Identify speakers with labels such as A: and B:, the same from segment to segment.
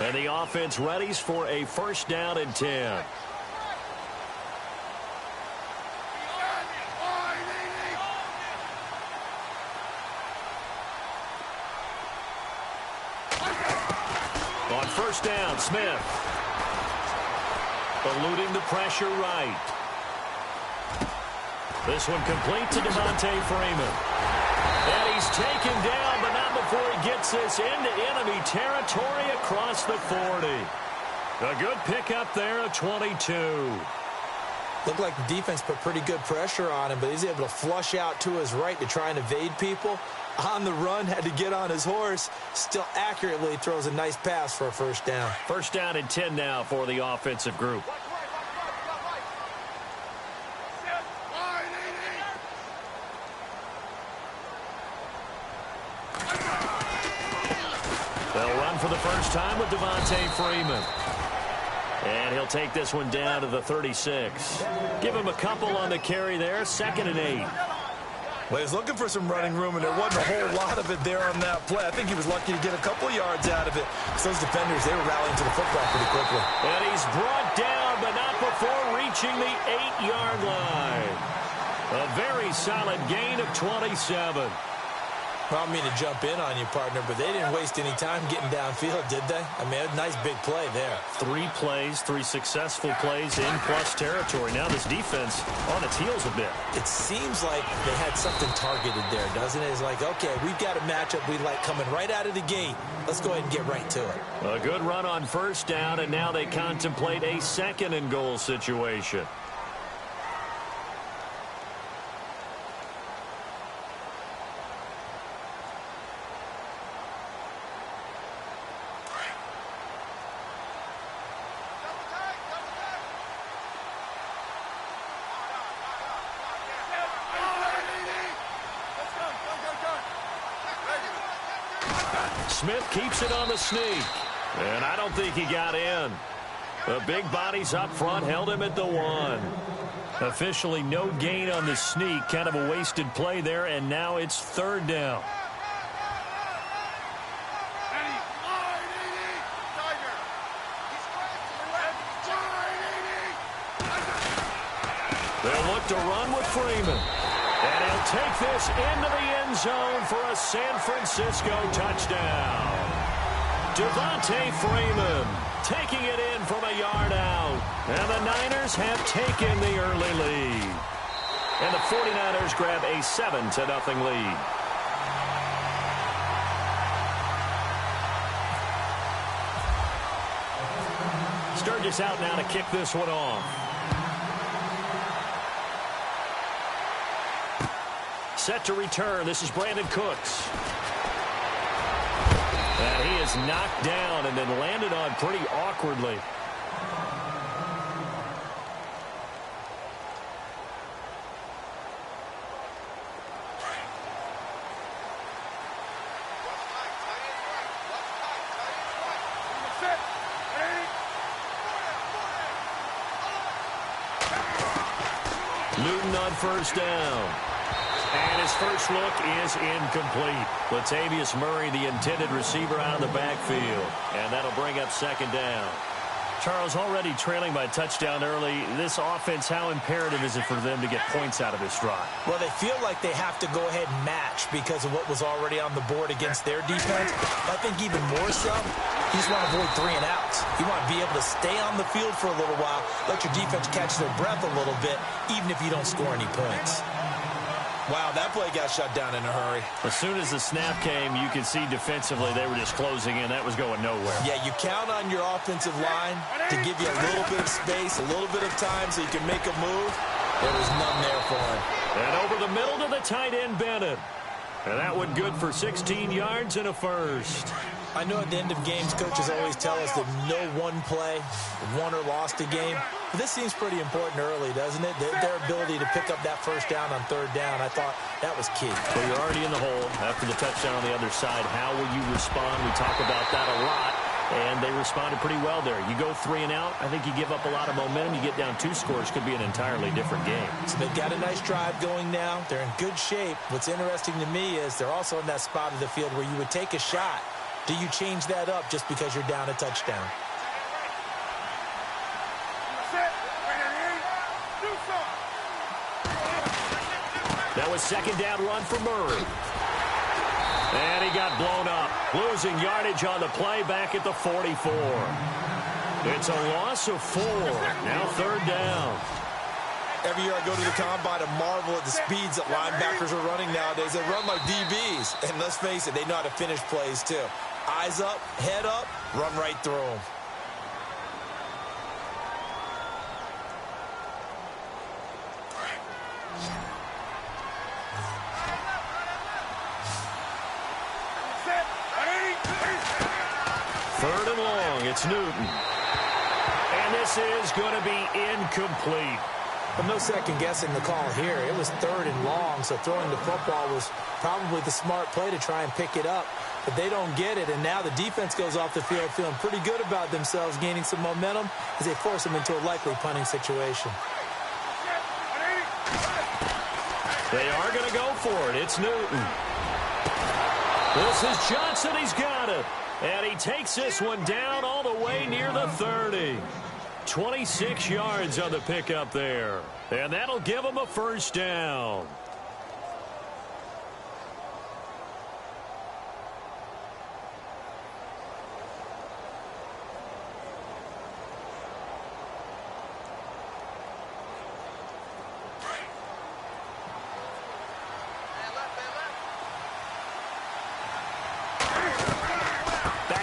A: And the offense readies for a first down and 10. On first down, Smith. Eluding the pressure right. This one complete to Devontae Freeman. And he's taken down, but not before he gets this into enemy territory across the 40. A good pickup there of 22.
B: Looked like the defense put pretty good pressure on him, but he's able to flush out to his right to try and evade people. On the run, had to get on his horse. Still accurately throws a nice pass for a first down.
A: First down and 10 now for the offensive group. They'll run for the first time with Devontae Freeman. And he'll take this one down to the 36. Give him a couple on the carry there. 2nd and 8.
C: Well, he's looking for some running room, and there wasn't a whole lot of it there on that play. I think he was lucky to get a couple of yards out of it. Because those defenders, they were rallying to the football pretty quickly.
A: And he's brought down, but not before reaching the 8-yard line. A very solid gain of 27.
B: I don't mean to jump in on you, partner, but they didn't waste any time getting downfield, did they? I mean, a nice big play there.
A: 3 plays, 3 successful plays in plus territory. Now this defense on its heels a bit.
B: It seems like they had something targeted there, doesn't it? It's like, okay, we've got a matchup we like coming right out of the gate. Let's go ahead and get right to it.
A: A good run on first down, and now they contemplate a 2nd and goal situation. Smith keeps it on the sneak. And I don't think he got in. The big bodies up front held him at the 1. Officially no gain on the sneak. Kind of a wasted play there, and now it's 3rd down. They'll look to run with Freeman. And he'll take this into the end zone for a San Francisco touchdown. Devontae Freeman taking it in from a yard out. And the Niners have taken the early lead. And the 49ers grab a 7-0 lead. Sturgis out now to kick this one off. Set to return. This is Brandon Cooks. And he is knocked down and then landed on pretty awkwardly. Newton on first down. And his first look is incomplete. Latavius Murray, the intended receiver, out of the backfield. And that'll bring up 2nd down. Charles, already trailing by a touchdown early. This offense, how imperative is it for them to get points out of this drive?
B: Well, they feel like they have to go ahead and match because of what was already on the board against their defense. I think even more so, you just want to avoid 3 and outs. You want to be able to stay on the field for a little while, let your defense catch their breath a little bit, even if you don't score any points.
C: Wow, that play got shut down in a hurry.
A: As soon as the snap came, you could see defensively they were just closing in. That was going nowhere.
B: Yeah, you count on your offensive line to give you a little bit of space, a little bit of time so you can make a move. There was none there for him.
A: And over the middle to the tight end, Bennett. And that one good for 16 yards and a first.
B: I know at the end of games, coaches always tell us that no one play won or lost a game. But this seems pretty important early, doesn't it? Their ability to pick up that first down on 3rd down, I thought that was key.
A: Well, you're already in the hole after the touchdown on the other side. How will you respond? We talk about that a lot, and they responded pretty well there. You go 3 and out, I think you give up a lot of momentum. You get down 2 scores, could be an entirely different game.
B: So they've got a nice drive going now. They're in good shape. What's interesting to me is they're also in that spot of the field where you would take a shot Do you change that up just because you're down a touchdown?
A: That was second down run for Murray. And he got blown up. Losing yardage on the play back at the 44. It's a loss of 4. Now third down.
C: Every year I go to the combine and marvel at the speeds that linebackers are running nowadays. They run like DBs. And let's face it, they know how to finish plays too. Eyes up, head up, run right through them.
A: Third and long, it's Newton. And this is going to be incomplete.
B: Well, no second guessing the call here. It was third and long, so throwing the football was probably the smart play to try and pick it up. But they don't get it, and now the defense goes off the field feeling pretty good about themselves, gaining some momentum as they force them into a likely punting situation.
A: They are going to go for it. It's Newton. This is Johnson. He's got it. And he takes this one down all the way near the 30. 26 yards on the pickup there. And that'll give him a first down.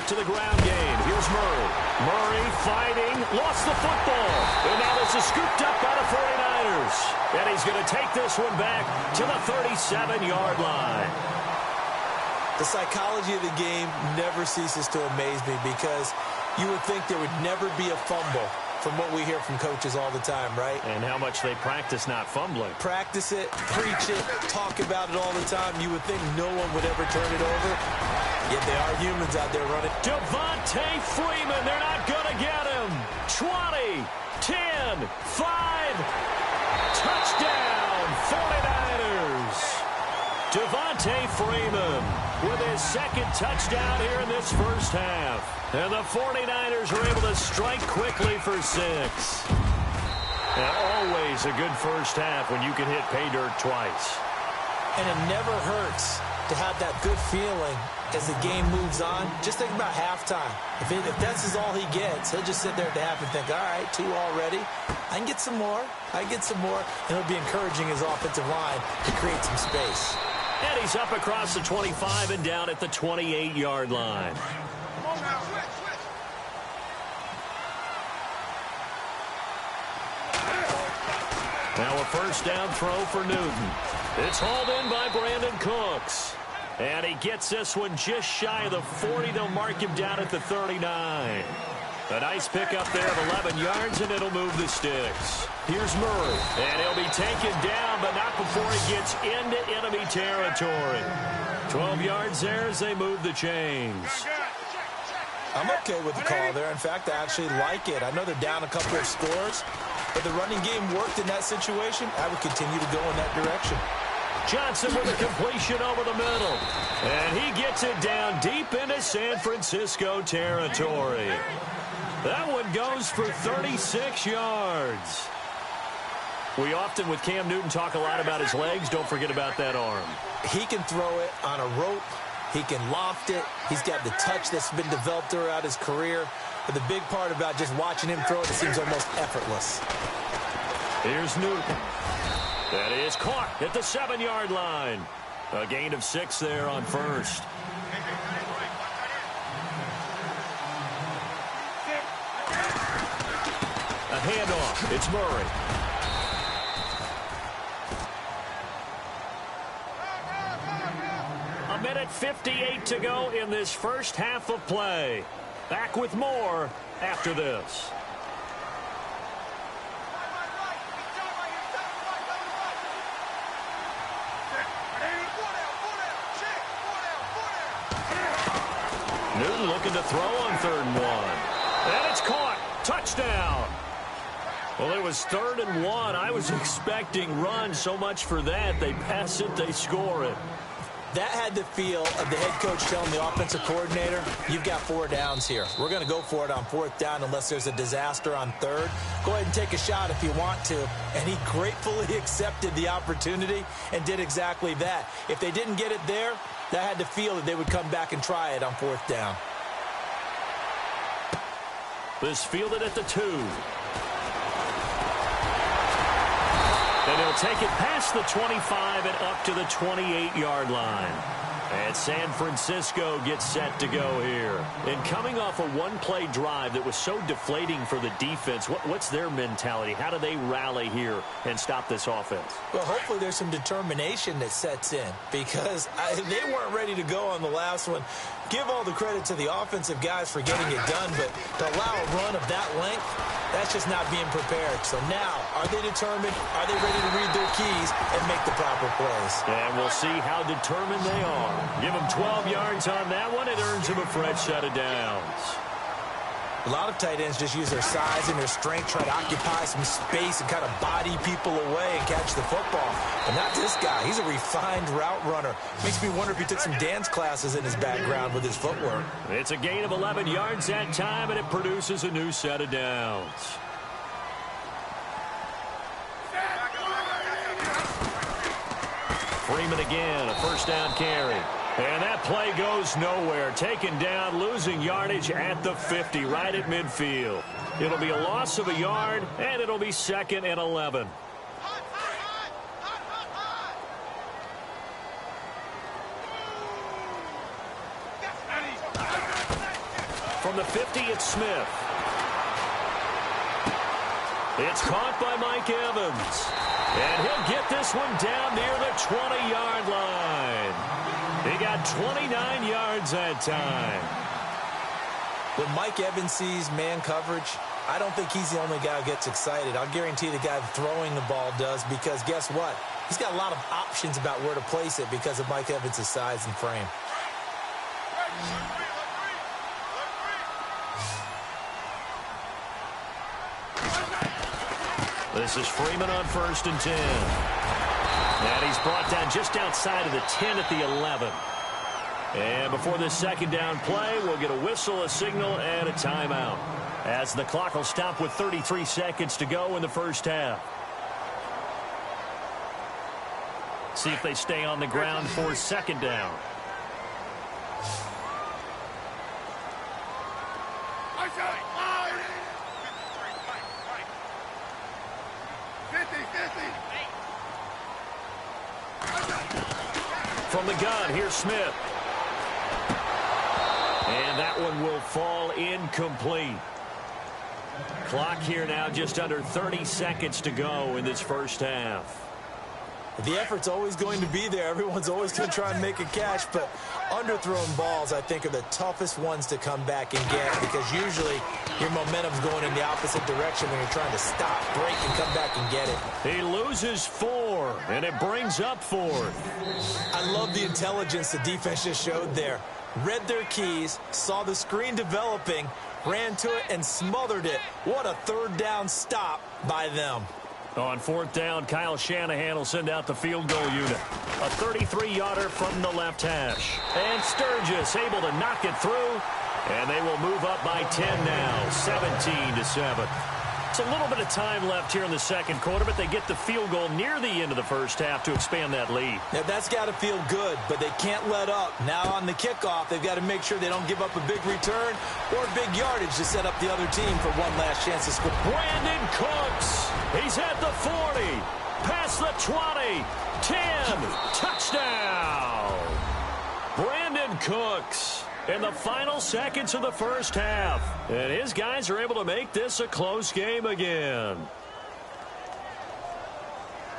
A: To the ground game. Here's Murray. Murray fighting. Lost the football. And now this is scooped up by the 49ers. And he's going to take this one back to the 37-yard line.
B: The psychology of the game never ceases to amaze me because you would think there would never be a fumble from what we hear from coaches all the time, right?
A: And how much they practice not fumbling.
B: Practice it, preach it, talk about it all the time. You would think no one would ever turn it over. Yet they are humans out there running.
A: Devontae Freeman, they're not going to get him. 20, 10, 5. Touchdown, 49ers. Devontae Freeman with his second touchdown here in this first half. And the 49ers are able to strike quickly for 6. And always a good first half when you can hit pay dirt twice.
B: And it never hurts to have that good feeling as the game moves on. Just think about halftime. If that's all he gets, he'll just sit there at the half and think, all right, 2 already. I can get some more. I get some more. And it'll be encouraging his offensive line to create some space.
A: And he's up across the 25 and down at the 28-yard line. Now a first down throw for Newton. It's hauled in by Brandon Cooks. And he gets this one just shy of the 40. They'll mark him down at the 39. A nice pickup there of 11 yards, and it'll move the sticks. Here's Murray, and he'll be taken down, but not before he gets into enemy territory. 12 yards there as they move the chains.
B: I'm okay with the call there. In fact, I actually like it. I know they're down a couple of scores, but the running game worked in that situation. I would continue to go in that direction.
A: Johnson with a completion over the middle. And he gets it down deep into San Francisco territory. That one goes for 36 yards. We often, with Cam Newton, talk a lot about his legs. Don't forget about that arm.
B: He can throw it on a rope. He can loft it. He's got the touch that's been developed throughout his career. But the big part about just watching him throw it, it seems almost effortless.
A: Here's Newton. That is caught at the 7-yard line. A gain of 6 there on first. A handoff. It's Murray. A minute 58 to go in this first half of play. Back with more after this. Newton looking to throw on 3rd and 1. And it's caught. Touchdown. Well, it was 3rd and 1. I was expecting run, so much for that. They pass it, they score it.
B: That had the feel of the head coach telling the offensive coordinator, you've got 4 downs here. We're going to go for it on 4th down unless there's a disaster on 3rd. Go ahead and take a shot if you want to. And he gratefully accepted the opportunity and did exactly that. If they didn't get it there, that had the feel that they would come back and try it on 4th down.
A: This fielded at the 2. And he'll take it past the 25 and up to the 28-yard line. And San Francisco gets set to go here. And coming off a one-play drive that was so deflating for the defense, what's their mentality? How do they rally here and stop this offense?
B: Well, hopefully there's some determination that sets in because they weren't ready to go on the last one. Give all the credit to the offensive guys for getting it done, but to allow a run of that length, that's just not being prepared. So now, are they determined? Are they ready to read their keys and make the proper plays?
A: And we'll see how determined they are. Give them 12 yards on that one. It earns them a fresh set of downs.
B: A lot of tight ends just use their size and their strength, try to occupy some space and kind of body people away and catch the football. But not this guy. He's a refined route runner. Makes me wonder if he took some dance classes in his background with his footwork.
A: It's a gain of 11 yards that time, and it produces a new set of downs. Freeman again, a first down carry. And that play goes nowhere. Taken down, losing yardage at the 50, right at midfield. It'll be a loss of a yard, and it'll be 2nd and 11. From the 50, it's Smith. It's caught by Mike Evans. And he'll get this one down near the 20-yard line. He got 29 yards that time.
B: When Mike Evans sees man coverage, I don't think he's the only guy who gets excited. I'll guarantee the guy throwing the ball does because guess what? He's got a lot of options about where to place it because of Mike Evans' size and frame.
A: This is Freeman on 1st and 10. And he's brought down just outside of the 10 at the 11. And before this 2nd down play, we'll get a whistle, a signal, and a timeout. As the clock will stop with 33 seconds to go in the first half. See if they stay on the ground for 2nd down. From the gun, here's Smith. And that one will fall incomplete. Clock here now just under 30 seconds to go in this first half.
B: The effort's always going to be there. Everyone's always going to try and make a catch, but underthrown balls, I think, are the toughest ones to come back and get because usually your momentum's going in the opposite direction when you're trying to stop, break, and come back and get it.
A: He loses 4, and it brings up 4th.
B: I love the intelligence the defense just showed there. Read their keys, saw the screen developing, ran to it, and smothered it. What a 3rd down stop by them.
A: On 4th down, Kyle Shanahan will send out the field goal unit. A 33-yarder from the left hash. And Sturgis able to knock it through. And they will move up by 10 now, 17-7. It's a little bit of time left here in the 2nd quarter, but they get the field goal near the end of the first half to expand that lead.
B: Now, that's got to feel good, but they can't let up. Now on the kickoff, they've got to make sure they don't give up a big return or big yardage to set up the other team for one last chance to score.
A: Brandon Cooks, he's at the 40, past the 20, 10, touchdown. Brandon Cooks in the final seconds of the first half. And his guys are able to make this a close game again.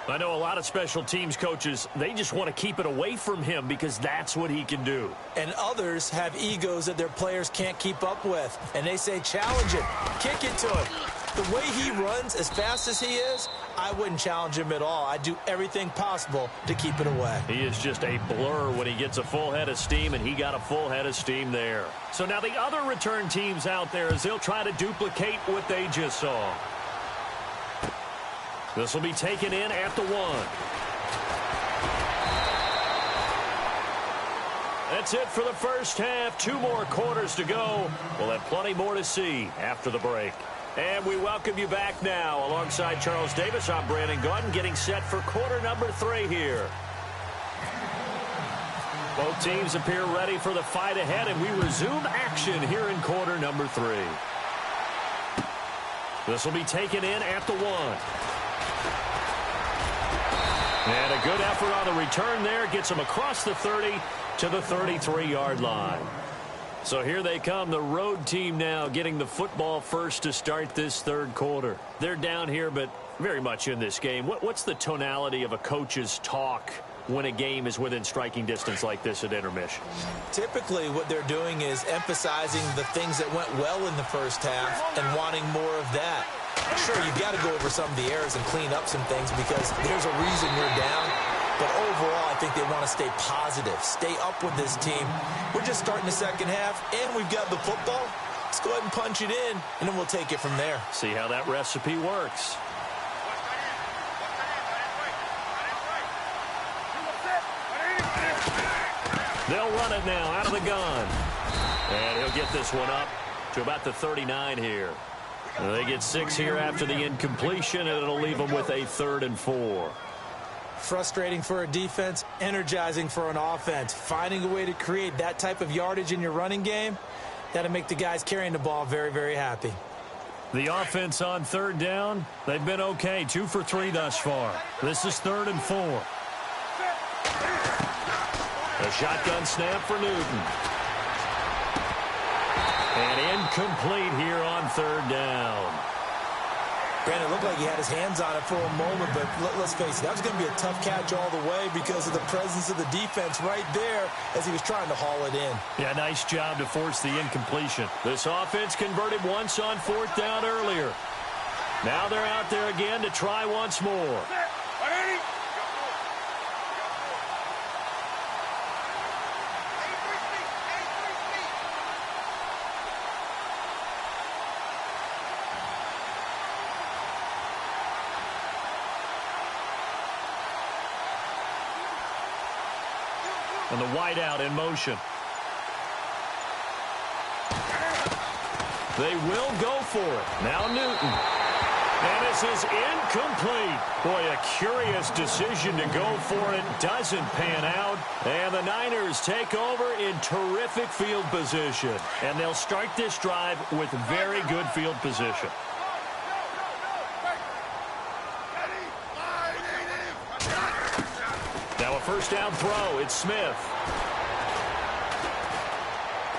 A: I know a lot of special teams coaches, they just want to keep it away from him because that's what he can do.
B: And others have egos that their players can't keep up with. And they say, challenge him, kick it to him. The way he runs as fast as he is, I wouldn't challenge him at all. I'd do everything possible to keep it away.
A: He is just a blur when he gets a full head of steam, and he got a full head of steam there. So now the other return teams out there, as they'll try to duplicate what they just saw. This will be taken in at the 1. That's it for the first half. 2 more quarters to go. We'll have plenty more to see after the break. And we welcome you back now. Alongside Charles Davis, I'm Brandon Gaudin, getting set for quarter number 3 here. Both teams appear ready for the fight ahead, and we resume action here in quarter number 3. This will be taken in at the 1. And a good effort on the return there. Gets him across the 30 to the 33-yard line. So here they come, the road team now getting the football first to start this third quarter. They're down here, but very much in this game. What's the tonality of a coach's talk when a game is within striking distance like this at intermission?
B: Typically, what they're doing is emphasizing the things that went well in the first half and wanting more of that. Sure, you've got to go over some of the errors and clean up some things because there's a reason you're down. But overall, I think they want to stay positive, stay up with this team. We're just starting the second half, and we've got the football. Let's go ahead and punch it in, and then we'll take it from there.
A: See how that recipe works. They'll run it now out of the gun. And he'll get this one up to about the 39 here. And they get 6 here after the incompletion, and it'll leave them with a 3rd and 4.
B: Frustrating for a defense, energizing for an offense. Finding a way to create that type of yardage in your running game, that'll make the guys carrying the ball very, very happy.
A: The offense on 3rd down, they've been okay. 2 for 3 thus far. This is 3rd and 4. A shotgun snap for Newton. And incomplete here on 3rd down.
B: Brandon, it looked like he had his hands on it for a moment, but let's face it, that was going to be a tough catch all the way because of the presence of the defense right there as he was trying to haul it in.
A: Yeah, nice job to force the incompletion. This offense converted once on 4th down earlier. Now they're out there again to try once more. And the wideout in motion. They will go for it. Now Newton. And this is incomplete. Boy, a curious decision to go for it. Doesn't pan out. And the Niners take over in terrific field position. And they'll start this drive with very good field position. Now a first down throw. It's Smith.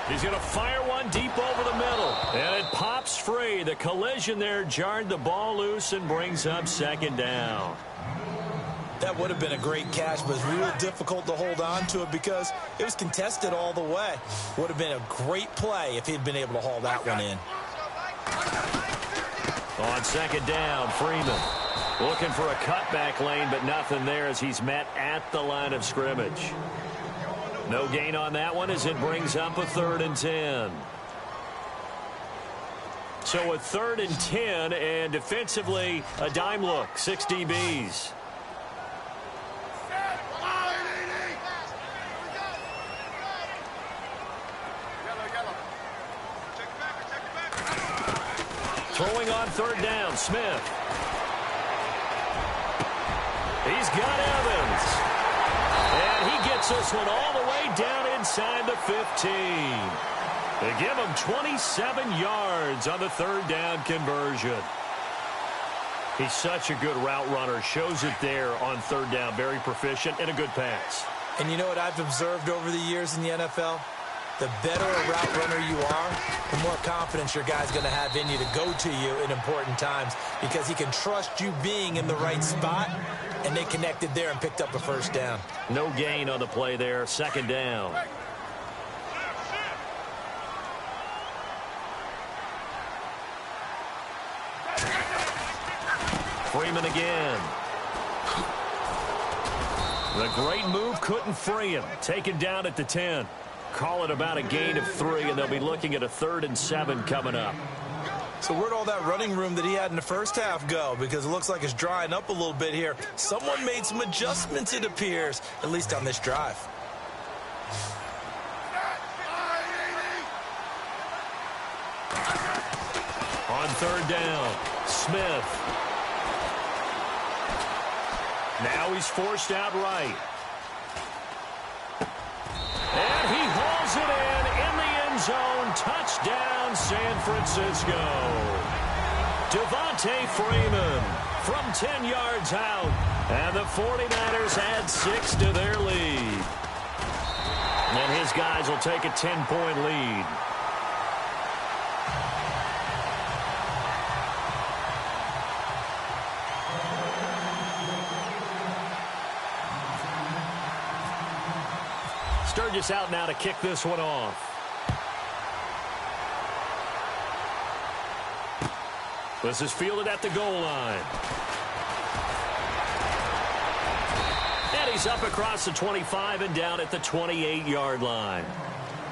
A: He's going to fire one deep over the middle. And it pops free. The collision there jarred the ball loose and brings up 2nd down.
B: That would have been a great catch, but it's real difficult to hold on to it because it was contested all the way. Would have been a great play if he'd been able to haul that one in.
A: On 2nd down, Freeman. Looking for a cutback lane, but nothing there as he's met at the line of scrimmage. No gain on that one as it brings up a 3rd and 10. So a 3rd and 10, and defensively, a dime look, 6 DBs. Throwing on 3rd down, Smith. He's got Evans. And he gets this one all the way down inside the 15. They give him 27 yards on the 3rd down conversion. He's such a good route runner. Shows it there on 3rd down. Very proficient and a good pass.
B: And you know what I've observed over the years in the NFL? The better a route runner you are, the more confidence your guy's going to have in you to go to you in important times because he can trust you being in the right spot, and they connected there and picked up a first down.
A: No gain on the play there. 2nd down. Freeman again. The great move couldn't free him. Taken down at the 10. Call it about a gain of 3, and they'll be looking at a 3rd and 7 coming up.
B: So where'd all that running room that he had in the first half go? Because it looks like it's drying up a little bit here. Someone made some adjustments, it appears, at least on this drive.
A: third down. Smith. Now he's forced out right. And he hauls it in the end zone. Touchdown, San Francisco. Devontae Freeman from 10 yards out. And the 49ers add 6 to their lead. And his guys will take a 10-point lead. Sturgis out now to kick this one off. This is fielded at the goal line. And he's up across the 25 and down at the 28-yard line.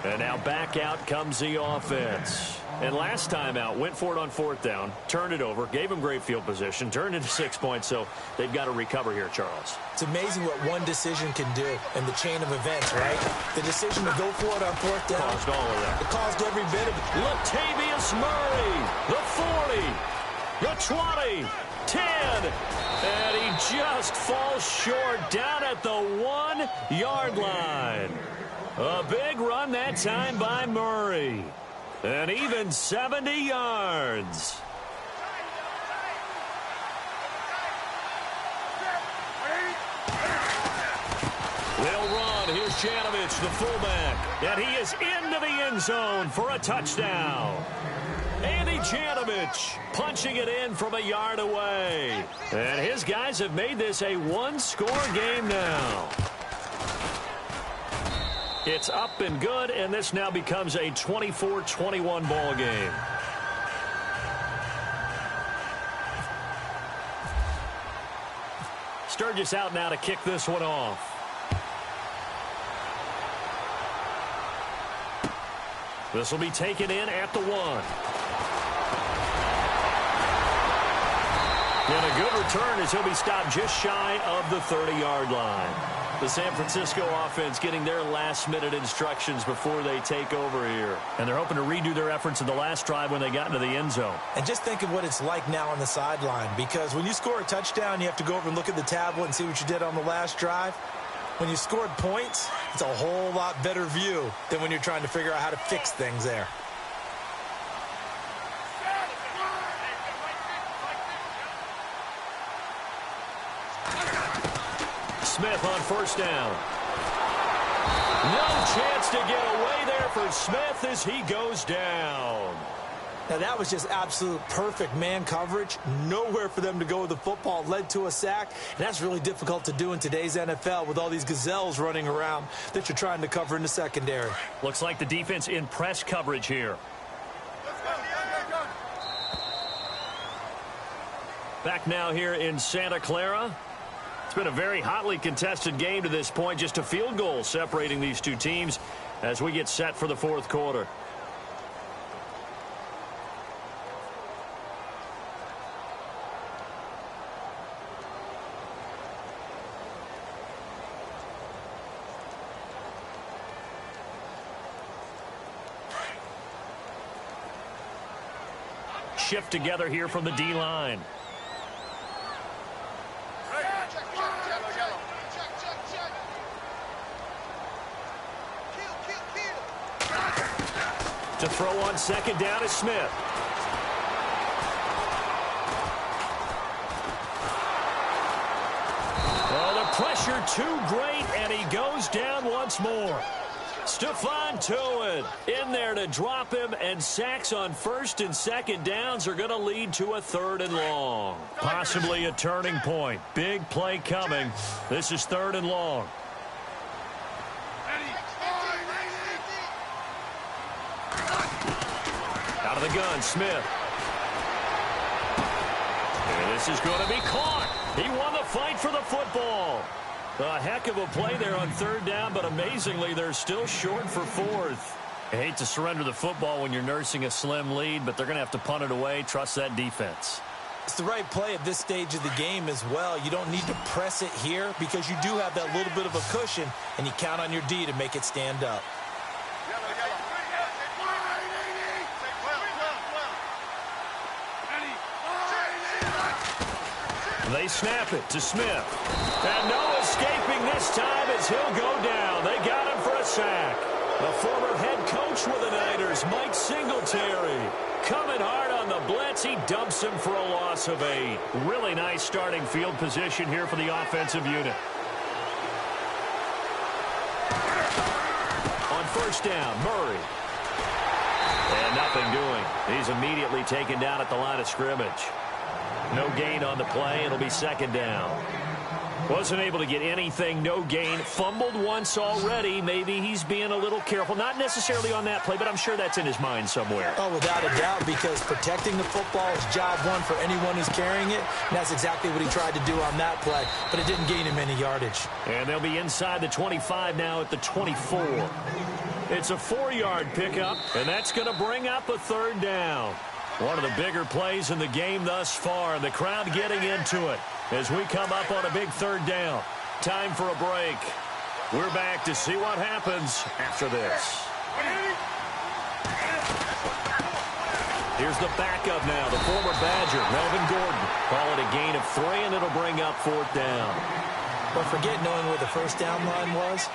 A: And now back out comes the offense. And last time out, went for it on fourth down, turned it over, gave him great field position, turned into 6 points, so they've got to recover here, Charles.
B: It's amazing what one decision can do in the chain of events, right? The decision to go for it on fourth down.
A: Caused all of that.
B: It caused every bit of it.
A: Latavius Murray, the 40, the 20, 10, and he just falls short down at the 1-yard line. A big run that time by Murray. And even 70 yards. They'll run. Here's Janovich, the fullback. And he is into the end zone for a touchdown. Andy Janovich punching it in from a yard away. And his guys have made this a one-score game now. It's up and good, and this now becomes a 24-21 ball game. Sturgis out now to kick this one off. This will be taken in at the 1. And a good return as he'll be stopped just shy of the 30-yard line. The San Francisco offense getting their last-minute instructions before they take over here. And they're hoping to redo their efforts in the last drive when they got into the end zone.
B: And just think of what it's like now on the sideline, because when you score a touchdown, you have to go over and look at the tablet and see what you did on the last drive. When you scored points, it's a whole lot better view than when you're trying to figure out how to fix things there.
A: Smith on first down. No chance to get away there for Smith as he goes down.
B: Now, that was just absolute perfect man coverage. Nowhere for them to go with the football. Led to a sack. And that's really difficult to do in today's NFL with all these gazelles running around that you're trying to cover in the secondary.
A: Looks like the defense in press coverage here. Back now here in Santa Clara. It's been a very hotly contested game to this point. Just a field goal separating these two teams as we get set for the fourth quarter. Shift together here from the D-line. To throw on second down is Smith. Oh, the pressure too great, and he goes down once more. Stephon Tuitt in there to drop him, and sacks on first and second downs are going to lead to a third and long. Possibly a turning point. Big play coming. This is third and long. Out of the gun, Smith. And this is going to be caught. He won the fight for the football. A heck of a play there on third down, but amazingly, they're still short for fourth. I hate to surrender the football when you're nursing a slim lead, but they're going to have to punt it away. Trust that defense.
B: It's the right play at this stage of the game as well. You don't need to press it here because you do have that little bit of a cushion, and you count on your D to make it stand up.
A: They snap it to Smith. And no escaping this time as he'll go down. They got him for a sack. The former head coach with the Niners, Mike Singletary, coming hard on the blitz. He dumps him for a loss of 8. Really nice starting field position here for the offensive unit. On first down, Murray. And nothing doing. He's immediately taken down at the line of scrimmage. No gain on the play. It'll be second down. Wasn't able to get anything, no gain. Fumbled once already. Maybe he's being a little careful. Not necessarily on that play, but I'm sure that's in his mind somewhere.
B: Oh, without a doubt, because protecting the football is job one for anyone who's carrying it. And that's exactly what he tried to do on that play, but it didn't gain him any yardage.
A: And they'll be inside the 25 now at the 24. It's a 4-yard pickup, and that's going to bring up a third down. One of the bigger plays in the game thus far, and the crowd getting into it as we come up on a big third down. Time for a break. We're back to see what happens after this. Here's the backup now, the former Badger, Melvin Gordon. Call it a gain of 3, and it'll bring up 4th down.
B: But forget knowing where the first down line was.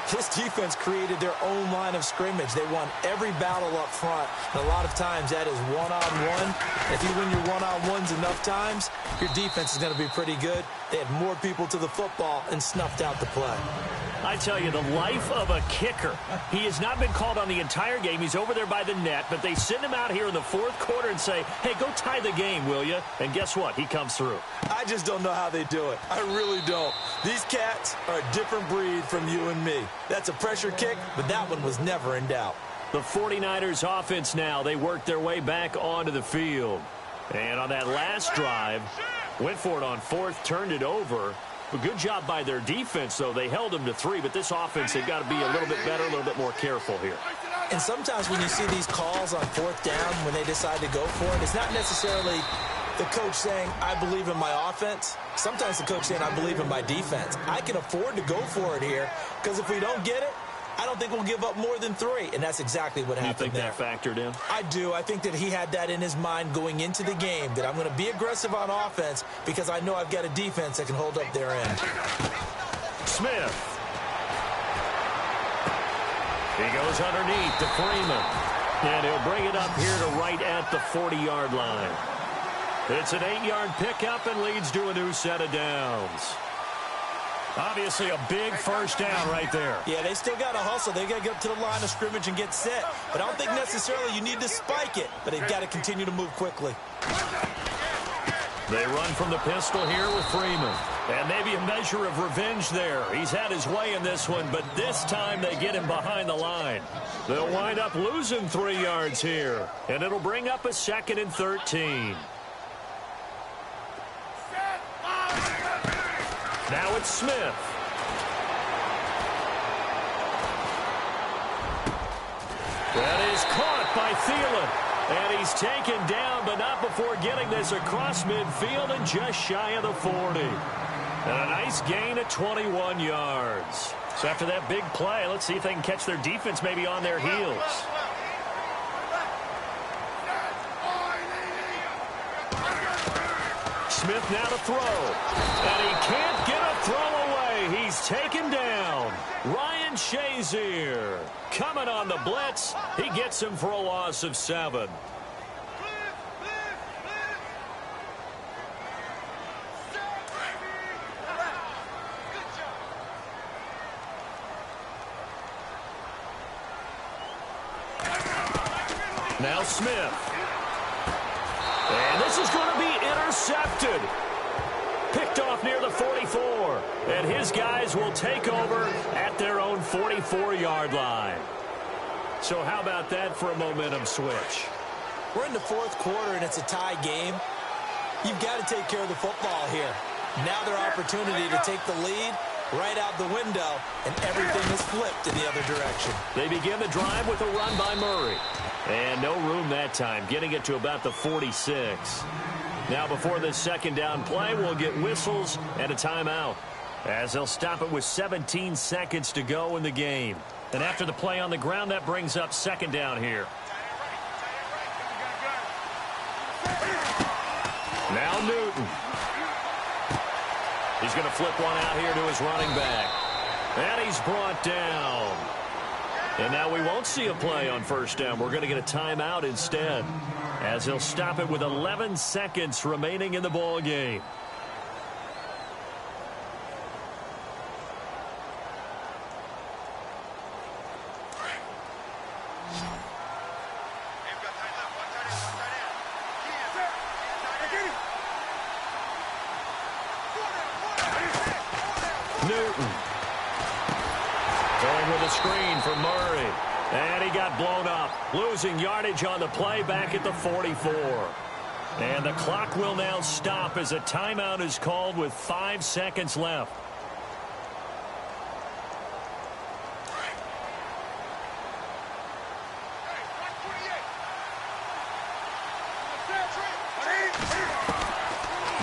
B: This defense created their own line of scrimmage. They won every battle up front. And a lot of times that is one-on-one. If you win your one-on-ones enough times, your defense is going to be pretty good. They had more people to the football and snuffed out the play.
A: I tell you, the life of a kicker. He has not been called on the entire game. He's over there by the net, but they send him out here in the 4th quarter and say, hey, go tie the game, will you? And guess what? He comes through.
C: I just don't know how they do it. I really don't. These cats are a different breed from you and me. That's a pressure kick, but that one was never in doubt.
A: The 49ers offense now, they work their way back onto the field. And on that last drive, went for it on 4th, turned it over. A good job by their defense, though. They held them to 3, but this offense, they've got to be a little bit better, a little bit more careful here.
B: And sometimes when you see these calls on 4th down, when they decide to go for it, it's not necessarily the coach saying, I believe in my offense. Sometimes the coach saying, I believe in my defense. I can afford to go for it here, because if we don't get it, I don't think we'll give up more than 3, and that's exactly what happened there.
A: You think that factored in?
B: I do. I think that he had that in his mind going into the game, that I'm going to be aggressive on offense because I know I've got a defense that can hold up their end.
A: Smith. He goes underneath to Freeman, and he'll bring it up here to right at the 40-yard line. It's an 8-yard pickup and leads to a new set of downs. Obviously a big first down right there.
B: Yeah, they still got to hustle. They got to get up to the line of scrimmage and get set. But I don't think necessarily you need to spike it. But they've got to continue to move quickly.
A: They run from the pistol here with Freeman. And maybe a measure of revenge there. He's had his way in this one, but this time they get him behind the line. They'll wind up losing 3 yards here. And it'll bring up a 2nd and 13. Now it's Smith. That is caught by Thielen. And he's taken down, but not before getting this across midfield and just shy of the 40. And a nice gain of 21 yards. So after that big play, let's see if they can catch their defense maybe on their heels. Smith now to throw. And he can't get a throw away. He's taken down. Ryan Shazier coming on the blitz. He gets him for a loss of 7. Now Smith. And this is going to be intercepted. Picked off near the 44. And his guys will take over at their own 44-yard line. So how about that for a momentum switch?
B: We're in the 4th quarter, and it's a tie game. You've got to take care of the football here. Now their opportunity to take the lead right out the window, and everything is flipped in the other direction.
A: They begin the drive with a run by Murray. And no room that time, getting it to about the 46. Now before this 2nd down play, we'll get whistles and a timeout, as they'll stop it with 17 seconds to go in the game. And after the play on the ground, that brings up 2nd down here. Now Newton. He's going to flip one out here to his running back. And he's brought down. And now we won't see a play on first down. We're going to get a timeout instead, as he'll stop it with 11 seconds remaining in the ball game. Newton. Going with a screen for Murray. And he got blown up. Losing yardage on the play back at the 44. And the clock will now stop as a timeout is called with 5 seconds left.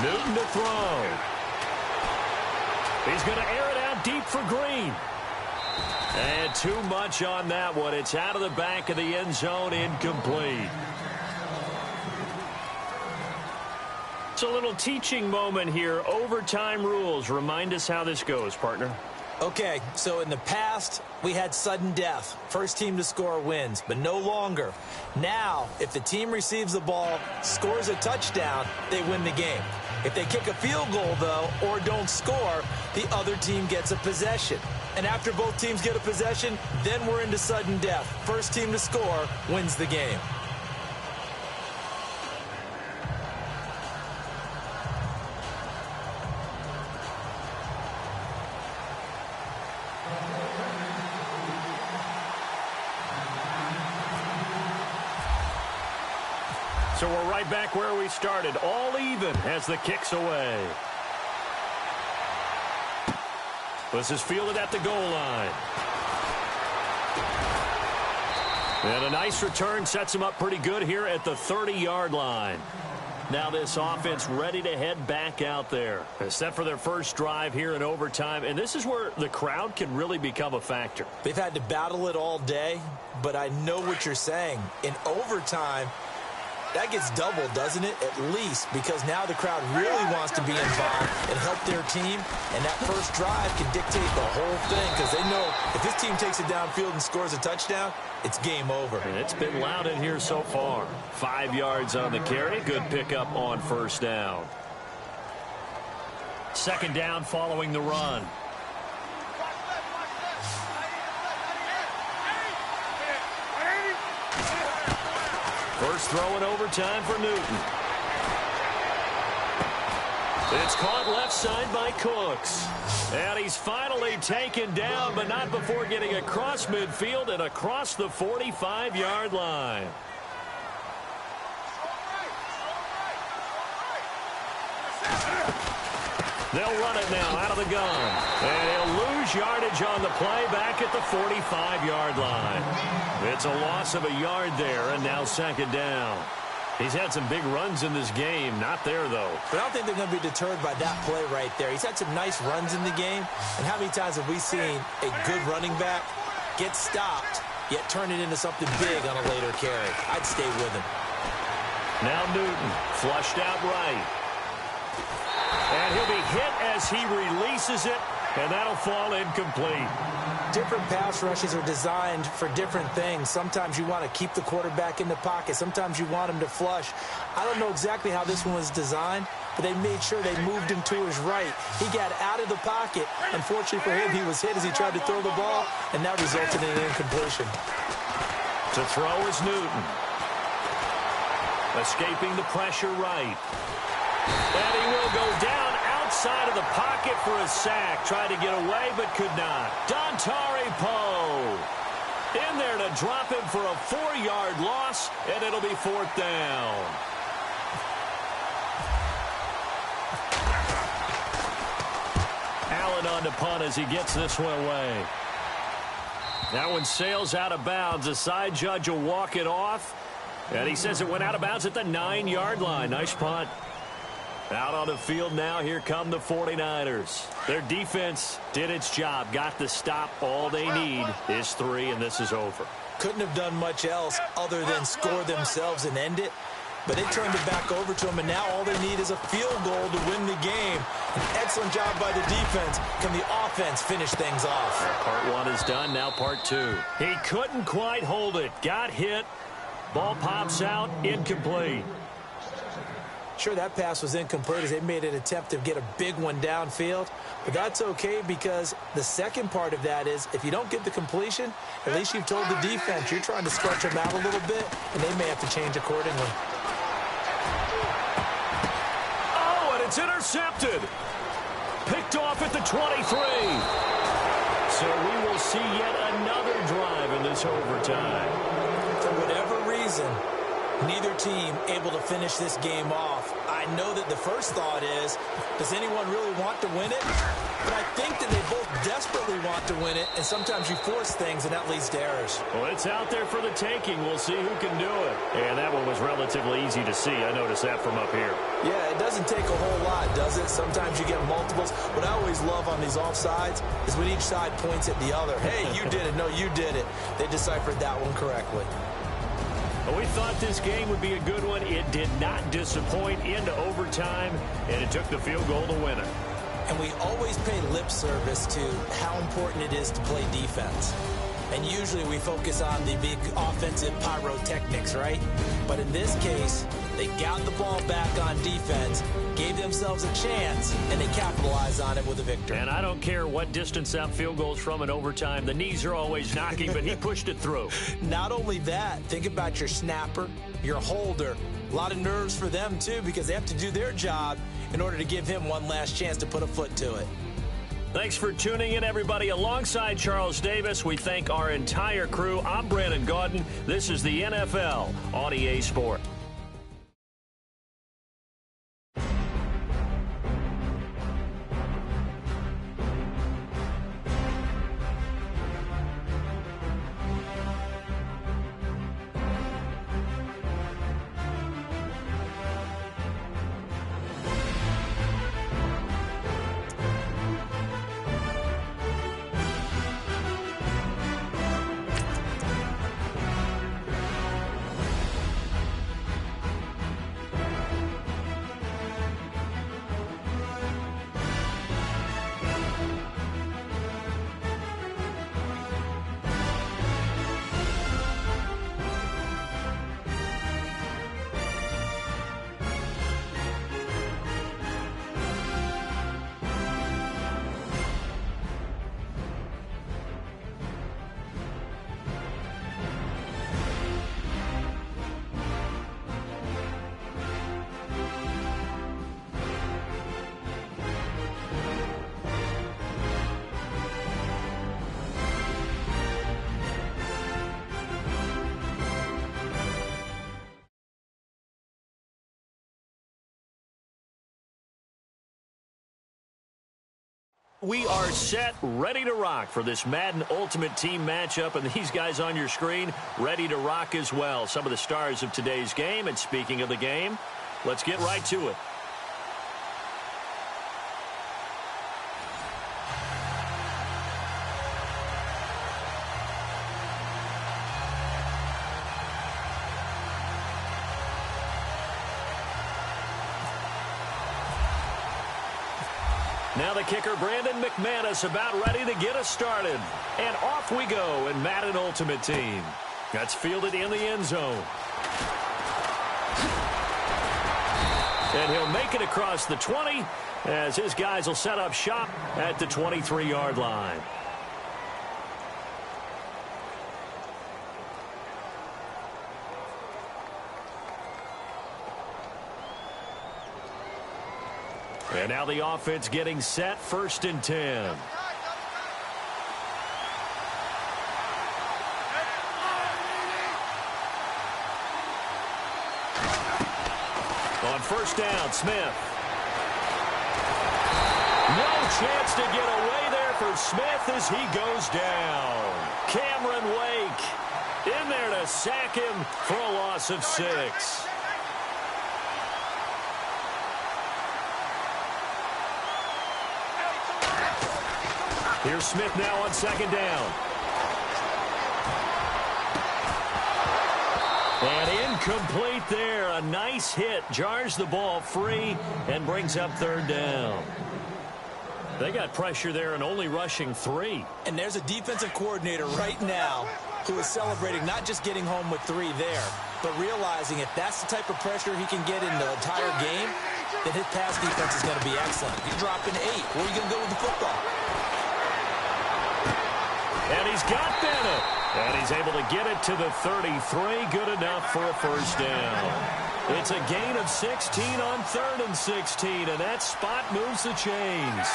A: Newton to throw. He's going to air it out deep for Green. And too much on that one. It's out of the back of the end zone, incomplete. It's a little teaching moment here. Overtime rules. Remind us how this goes, partner.
B: Okay, so in the past, we had sudden death. First team to score wins, but no longer. Now, if the team receives the ball, scores a touchdown, they win the game. If they kick a field goal, though, or don't score, the other team gets a possession. And after both teams get a possession, then we're into sudden death. First team to score wins the game.
A: So we're right back where we started, all even as the kick's away. This is fielded at the goal line. And a nice return sets him up pretty good here at the 30-yard line. Now this offense ready to head back out there. Set for their first drive here in overtime. And this is where the crowd can really become a factor.
B: They've had to battle it all day, but I know what you're saying. In overtime, that gets doubled, doesn't it? At least, because now the crowd really wants to be involved and help their team, and that first drive can dictate the whole thing, because they know if this team takes it downfield and scores a touchdown, it's game over.
A: And it's been loud in here so far. 5 yards on the carry. Good pickup on first down. Second down following the run. First throw in overtime for Newton. It's caught left side by Cooks. And he's finally taken down, but not before getting across midfield and across the 45-yard line. They'll run it now out of the gun. And he'll lose yardage on the play back at the 45-yard line. It's a loss of a yard there, and now second down. He's had some big runs in this game. Not there, though.
B: But I don't think they're going to be deterred by that play right there. He's had some nice runs in the game. And how many times have we seen a good running back get stopped, yet turn it into something big on a later carry? I'd stay with him.
A: Now Newton, flushed out right. And he'll be hit as he releases it, and that'll fall incomplete.
B: Different pass rushes are designed for different things. Sometimes you want to keep the quarterback in the pocket. Sometimes you want him to flush. I don't know exactly how this one was designed, but they made sure they moved him to his right. He got out of the pocket. Unfortunately for him, he was hit as he tried to throw the ball, and that resulted in an incompletion.
A: To throw is Newton. Escaping the pressure right. And he will go down outside of the pocket for a sack. Tried to get away, but could not. Dontari Poe in there to drop him for a 4-yard loss, and it'll be fourth down. Allen on to punt as he gets this one away. That one sails out of bounds. The side judge will walk it off, and he says it went out of bounds at the 9-yard line. Nice punt. Out on the field now, here come the 49ers. Their defense did its job, got the stop. All they need is 3, and this is over.
B: Couldn't have done much else other than score themselves and end it. But they turned it back over to them, and now all they need is a field goal to win the game. An excellent job by the defense. Can the offense finish things off?
A: Part one is done, now part two. He couldn't quite hold it. Got hit. Ball pops out, incomplete.
B: Sure, that pass was incomplete as they made an attempt to get a big one downfield. But that's okay because the second part of that is if you don't get the completion, at least you've told the defense you're trying to stretch them out a little bit, and they may have to change accordingly.
A: Oh, and it's intercepted. Picked off at the 23. So we will see yet another drive in this overtime.
B: For whatever reason, neither team able to finish this game off. I know that the first thought is, does anyone really want to win it? But I think that they both desperately want to win it, and sometimes you force things, and that leads to errors.
A: Well, it's out there for the taking. We'll see who can do it. And that one was relatively easy to see. I noticed that from up here.
B: Yeah, it doesn't take a whole lot, does it? Sometimes you get multiples. What I always love on these offsides is when each side points at the other. Hey, you did it. No, you did it. They deciphered that one correctly.
A: Well, we thought this game would be a good one. It did not disappoint into overtime, and it took the field goal to win it.
B: And we always pay lip service to how important it is to play defense. And usually we focus on the big offensive pyrotechnics, right? But in this case, they got the ball back on defense, gave themselves a chance, and they capitalized on it with a victory.
A: And I don't care what distance that field goes from in overtime. The knees are always knocking, but he pushed it through.
B: Not only that, think about your snapper, your holder. A lot of nerves for them, too, because they have to do their job in order to give him one last chance to put a foot to it.
A: Thanks for tuning in, everybody. Alongside Charles Davis, we thank our entire crew. I'm Brandon Gaudin. This is the NFL on EA Sport. We are set, ready to rock for this Madden Ultimate Team matchup, and these guys on your screen ready to rock as well. Some of the stars of today's game, and speaking of the game, let's get right to it. Now the kicker, Brandon McManus, about ready to get us started. And off we go in Madden Ultimate Team. That's fielded in the end zone. And he'll make it across the 20 as his guys will set up shop at the 23-yard line. And now the offense getting set, 1st and 10. On 1st down, Smith. No chance to get away there for Smith as he goes down. Cameron Wake in there to sack him for a loss of 6. Here's Smith now on 2nd down. And incomplete there. A nice hit. Jars the ball free and brings up 3rd down. They got pressure there and only rushing 3.
B: And there's a defensive coordinator right now who is celebrating not just getting home with 3 there, but realizing if that's the type of pressure he can get in the entire game, then his pass defense is going to be excellent. You're dropping 8. Where are you going to go with the football?
A: And he's got Bennett. And he's able to get it to the 33. Good enough for a first down. It's a gain of 16 on 3rd and 16, and that spot moves the chains.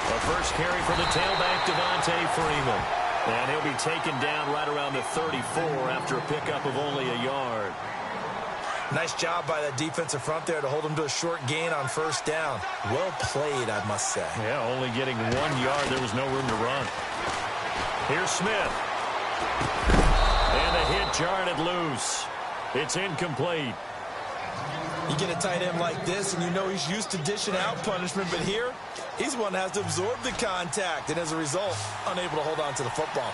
A: A first carry for the tailback, Devontae Freeman. And he'll be taken down right around the 34 after a pickup of only a yard.
B: Nice job by that defensive front there to hold him to a short gain on first down. Well played, I must say.
A: Yeah, only getting 1 yard. There was no room to run. Here's Smith. And a hit jarred it loose. It's incomplete.
B: You get a tight end like this, and you know he's used to dishing out punishment, but here, he's one that has to absorb the contact, and as a result, unable to hold on to the football.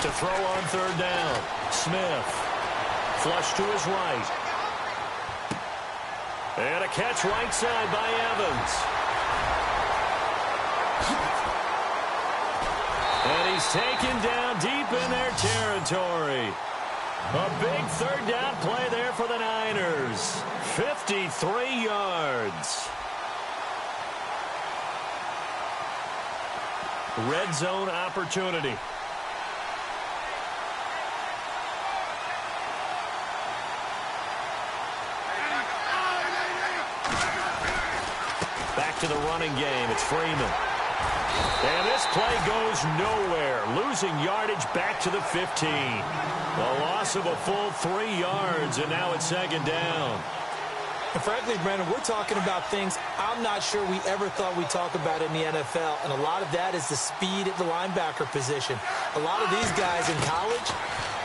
A: To throw on 3rd down. Smith. Flush to his right. And a catch right side by Evans. And he's taken down deep in their territory. A big 3rd down play there for the Niners. 53 yards. Red zone opportunity. Back to the running game. It's Freeman. And this play goes nowhere. Losing yardage back to the 15. A loss of a full 3 yards, and now it's 2nd down.
B: And frankly, Brandon, we're talking about things I'm not sure we ever thought we'd talk about in the NFL, and a lot of that is the speed at the linebacker position. A lot of these guys in college,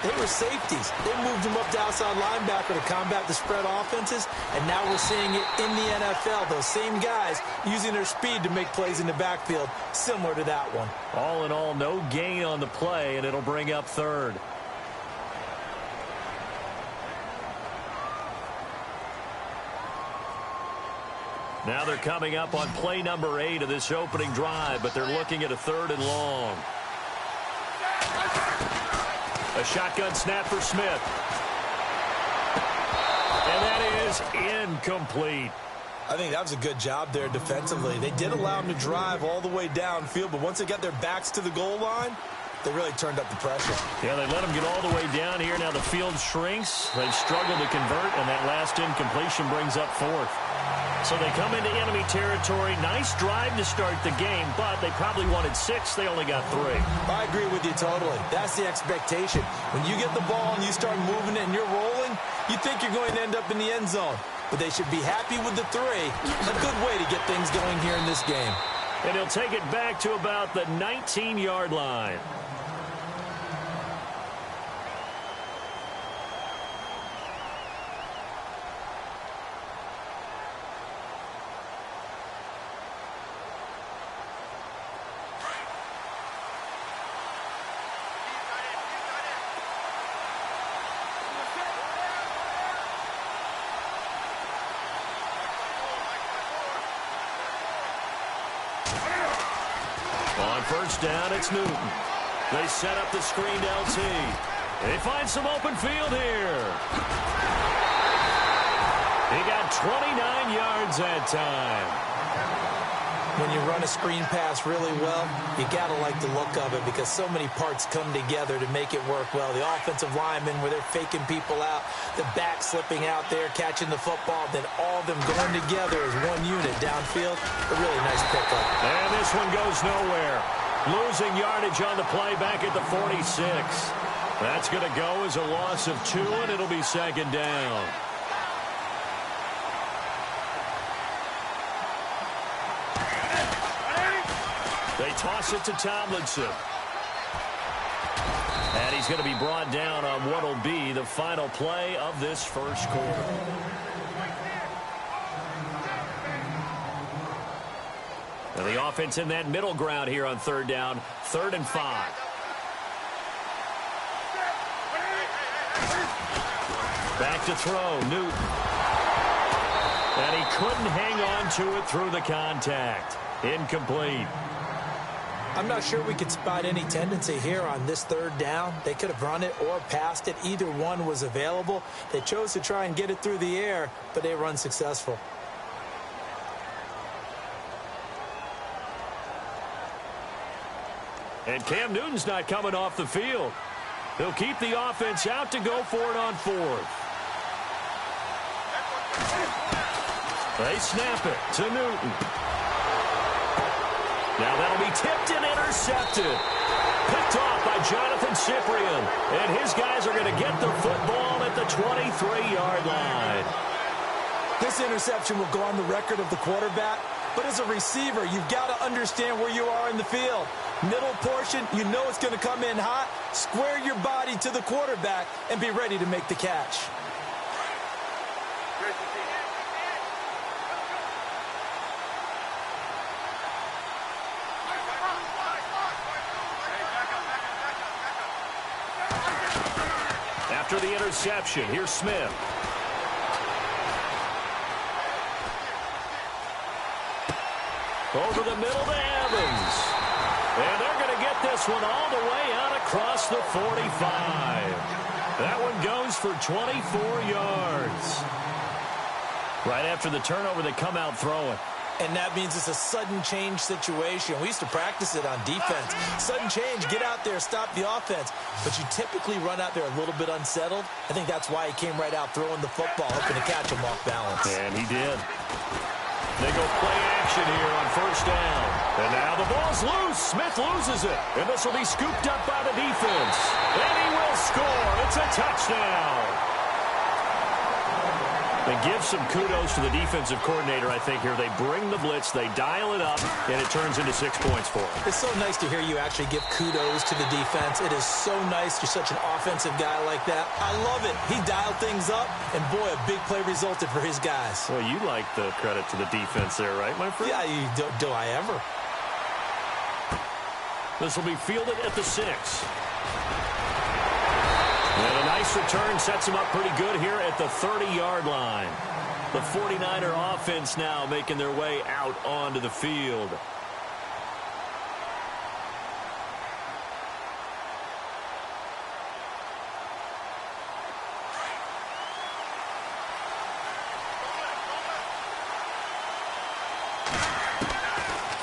B: they were safeties. They moved them up to outside linebacker to combat the spread offenses, and now we're seeing it in the NFL. Those same guys using their speed to make plays in the backfield, similar to that one.
A: All in all, no gain on the play, and it'll bring up 3rd. Now they're coming up on play number 8 of this opening drive, but they're looking at a 3rd and long. A shotgun snap for Smith. And that is incomplete.
B: I think that was a good job there defensively. They did allow him to drive all the way downfield, but once they got their backs to the goal line, they really turned up the pressure.
A: Yeah, they let him get all the way down here. Now the field shrinks. They've struggled to convert, and that last incompletion brings up 4th. So they come into enemy territory. Nice drive to start the game, but they probably wanted 6. They only got 3.
B: I agree with you totally. That's the expectation. When you get the ball and you start moving it and you're rolling, you think you're going to end up in the end zone. But they should be happy with the 3. A good way to get things going here in this game.
A: And he'll take it back to about the 19-yard line. On first down, it's Newton. They set up the screened LT. They find some open field here. He got 29 yards that time.
B: When you run a screen pass really well, you got to like the look of it because so many parts come together to make it work well. The offensive linemen, where they're faking people out, the back slipping out there, catching the football, then all of them going together as one unit downfield. A really nice pickup.
A: And this one goes nowhere. Losing yardage on the play back at the 46. That's going to go as a loss of 2, and it'll be 2nd down. They toss it to Tomlinson. And he's going to be brought down on what will be the final play of this first quarter. And the offense in that middle ground here on third down, 3rd and 5. Back to throw, Newton. And he couldn't hang on to it through the contact. Incomplete.
B: I'm not sure we could spot any tendency here on this 3rd down. They could have run it or passed it. Either one was available. They chose to try and get it through the air, but they were unsuccessful.
A: And Cam Newton's not coming off the field. He'll keep the offense out to go for it on 4th. They snap it to Newton. Now that'll be tipped and intercepted. Picked off by Jonathan Cyprien. And his guys are going to get the football at the 23-yard line.
B: This interception will go on the record of the quarterback. But as a receiver, you've got to understand where you are in the field. Middle portion, you know it's going to come in hot. Square your body to the quarterback and be ready to make the catch.
A: After the interception, here's Smith. Over the middle to Evans. And they're going to get this one all the way out across the 45. That one goes for 24 yards. Right after the turnover, they come out throwing.
B: And that means it's a sudden change situation. We used to practice it on defense. Sudden change, get out there, stop the offense. But you typically run out there a little bit unsettled. I think that's why he came right out throwing the football, hoping to catch him off balance.
A: And he did. They go play action here on 1st down. And now the ball's loose. Smith loses it. And this will be scooped up by the defense. And he will score. It's a touchdown. They give some kudos to the defensive coordinator, I think, here. They bring the blitz, they dial it up, and it turns into 6 points for them.
B: It's so nice to hear you actually give kudos to the defense. It is so nice. You're such an offensive guy like that. I love it. He dialed things up, and boy, a big play resulted for his guys.
A: Well, you like the credit to the defense there, right, my friend?
B: Yeah, do I ever?
A: This will be fielded at the 6. And a nice return sets him up pretty good here at the 30-yard line. The 49er offense now making their way out onto the field.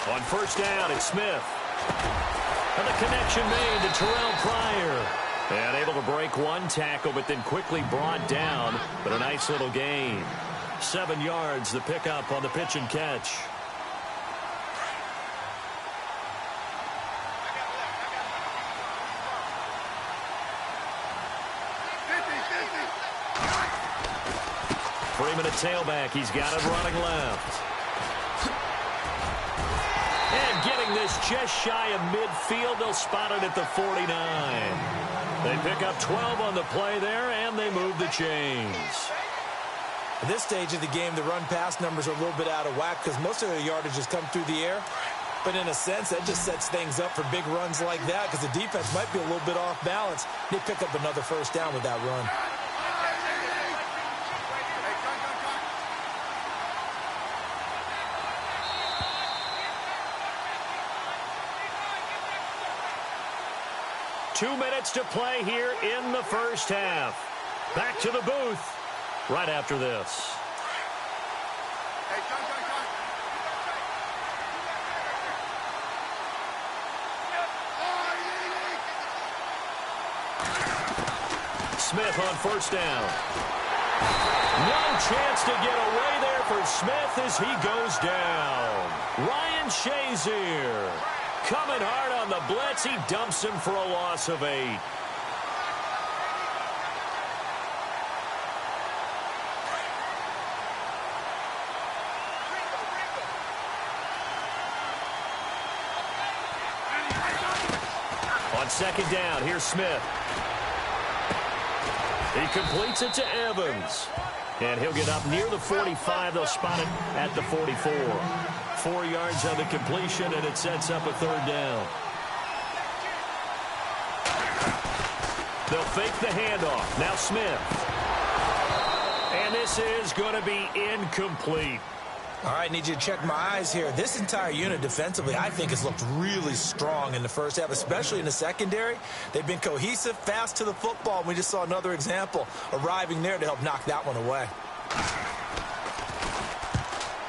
A: On 1st down, it's Smith. And the connection made to Terrell Pryor. And able to break one tackle, but then quickly brought down. But a nice little gain. 7 yards, the pickup on the pitch and catch. Freeman at tailback. He's got it running left. And getting this just shy of midfield. They'll spot it at the 49. They pick up 12 on the play there, and they move the chains.
B: At this stage of the game, the run-pass numbers are a little bit out of whack because most of their yardage has come through the air. But in a sense, that just sets things up for big runs like that because the defense might be a little bit off balance. They pick up another 1st down with that run.
A: Two minutes to play here in the 1st half. Back to the booth right after this. Smith on 1st down. No chance to get away there for Smith as he goes down. Ryan Shazier coming hard on the blitz. He dumps him for a loss of 8. On 2nd down, here's Smith. He completes it to Evans. And he'll get up near the 45. They'll spot it at the 44. 4 yards on the completion, and it sets up a third down. They'll fake the handoff. Now Smith. And this is going to be incomplete.
B: All right, need you to check my eyes here. This entire unit defensively, I think, has looked really strong in the first half, especially in the secondary. They've been cohesive, fast to the football. We just saw another example arriving there to help knock that one away.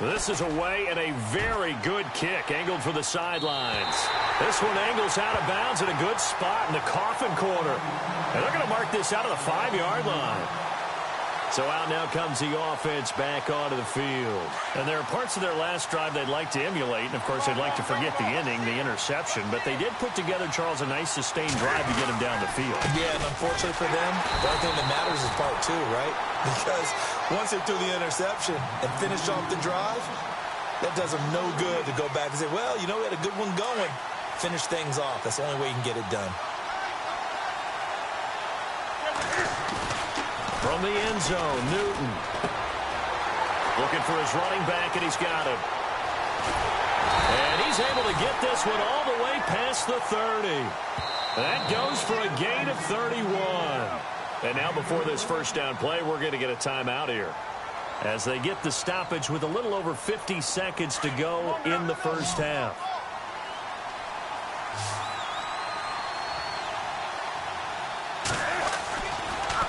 A: This is away and a very good kick, angled for the sidelines. This one angles out of bounds in a good spot in the coffin corner. And they're going to mark this out of the 5-yard line. So out now comes the offense back onto the field. And there are parts of their last drive they'd like to emulate. And, of course, they'd like to forget the inning, the interception. But they did put together, Charles, a nice sustained drive to get him down the field.
B: Yeah, and unfortunately for them, the only thing that matters is part 2, right? Because once they threw the interception and finished off the drive, that does them no good to go back and say, well, you know, we had a good one going. Finish things off. That's the only way you can get it done.
A: From the end zone, Newton. Looking for his running back, and he's got him. And he's able to get this one all the way past the 30. That goes for a gain of 31. And now before this first down play, we're going to get a timeout here, as they get the stoppage with a little over 50 seconds to go in the first half.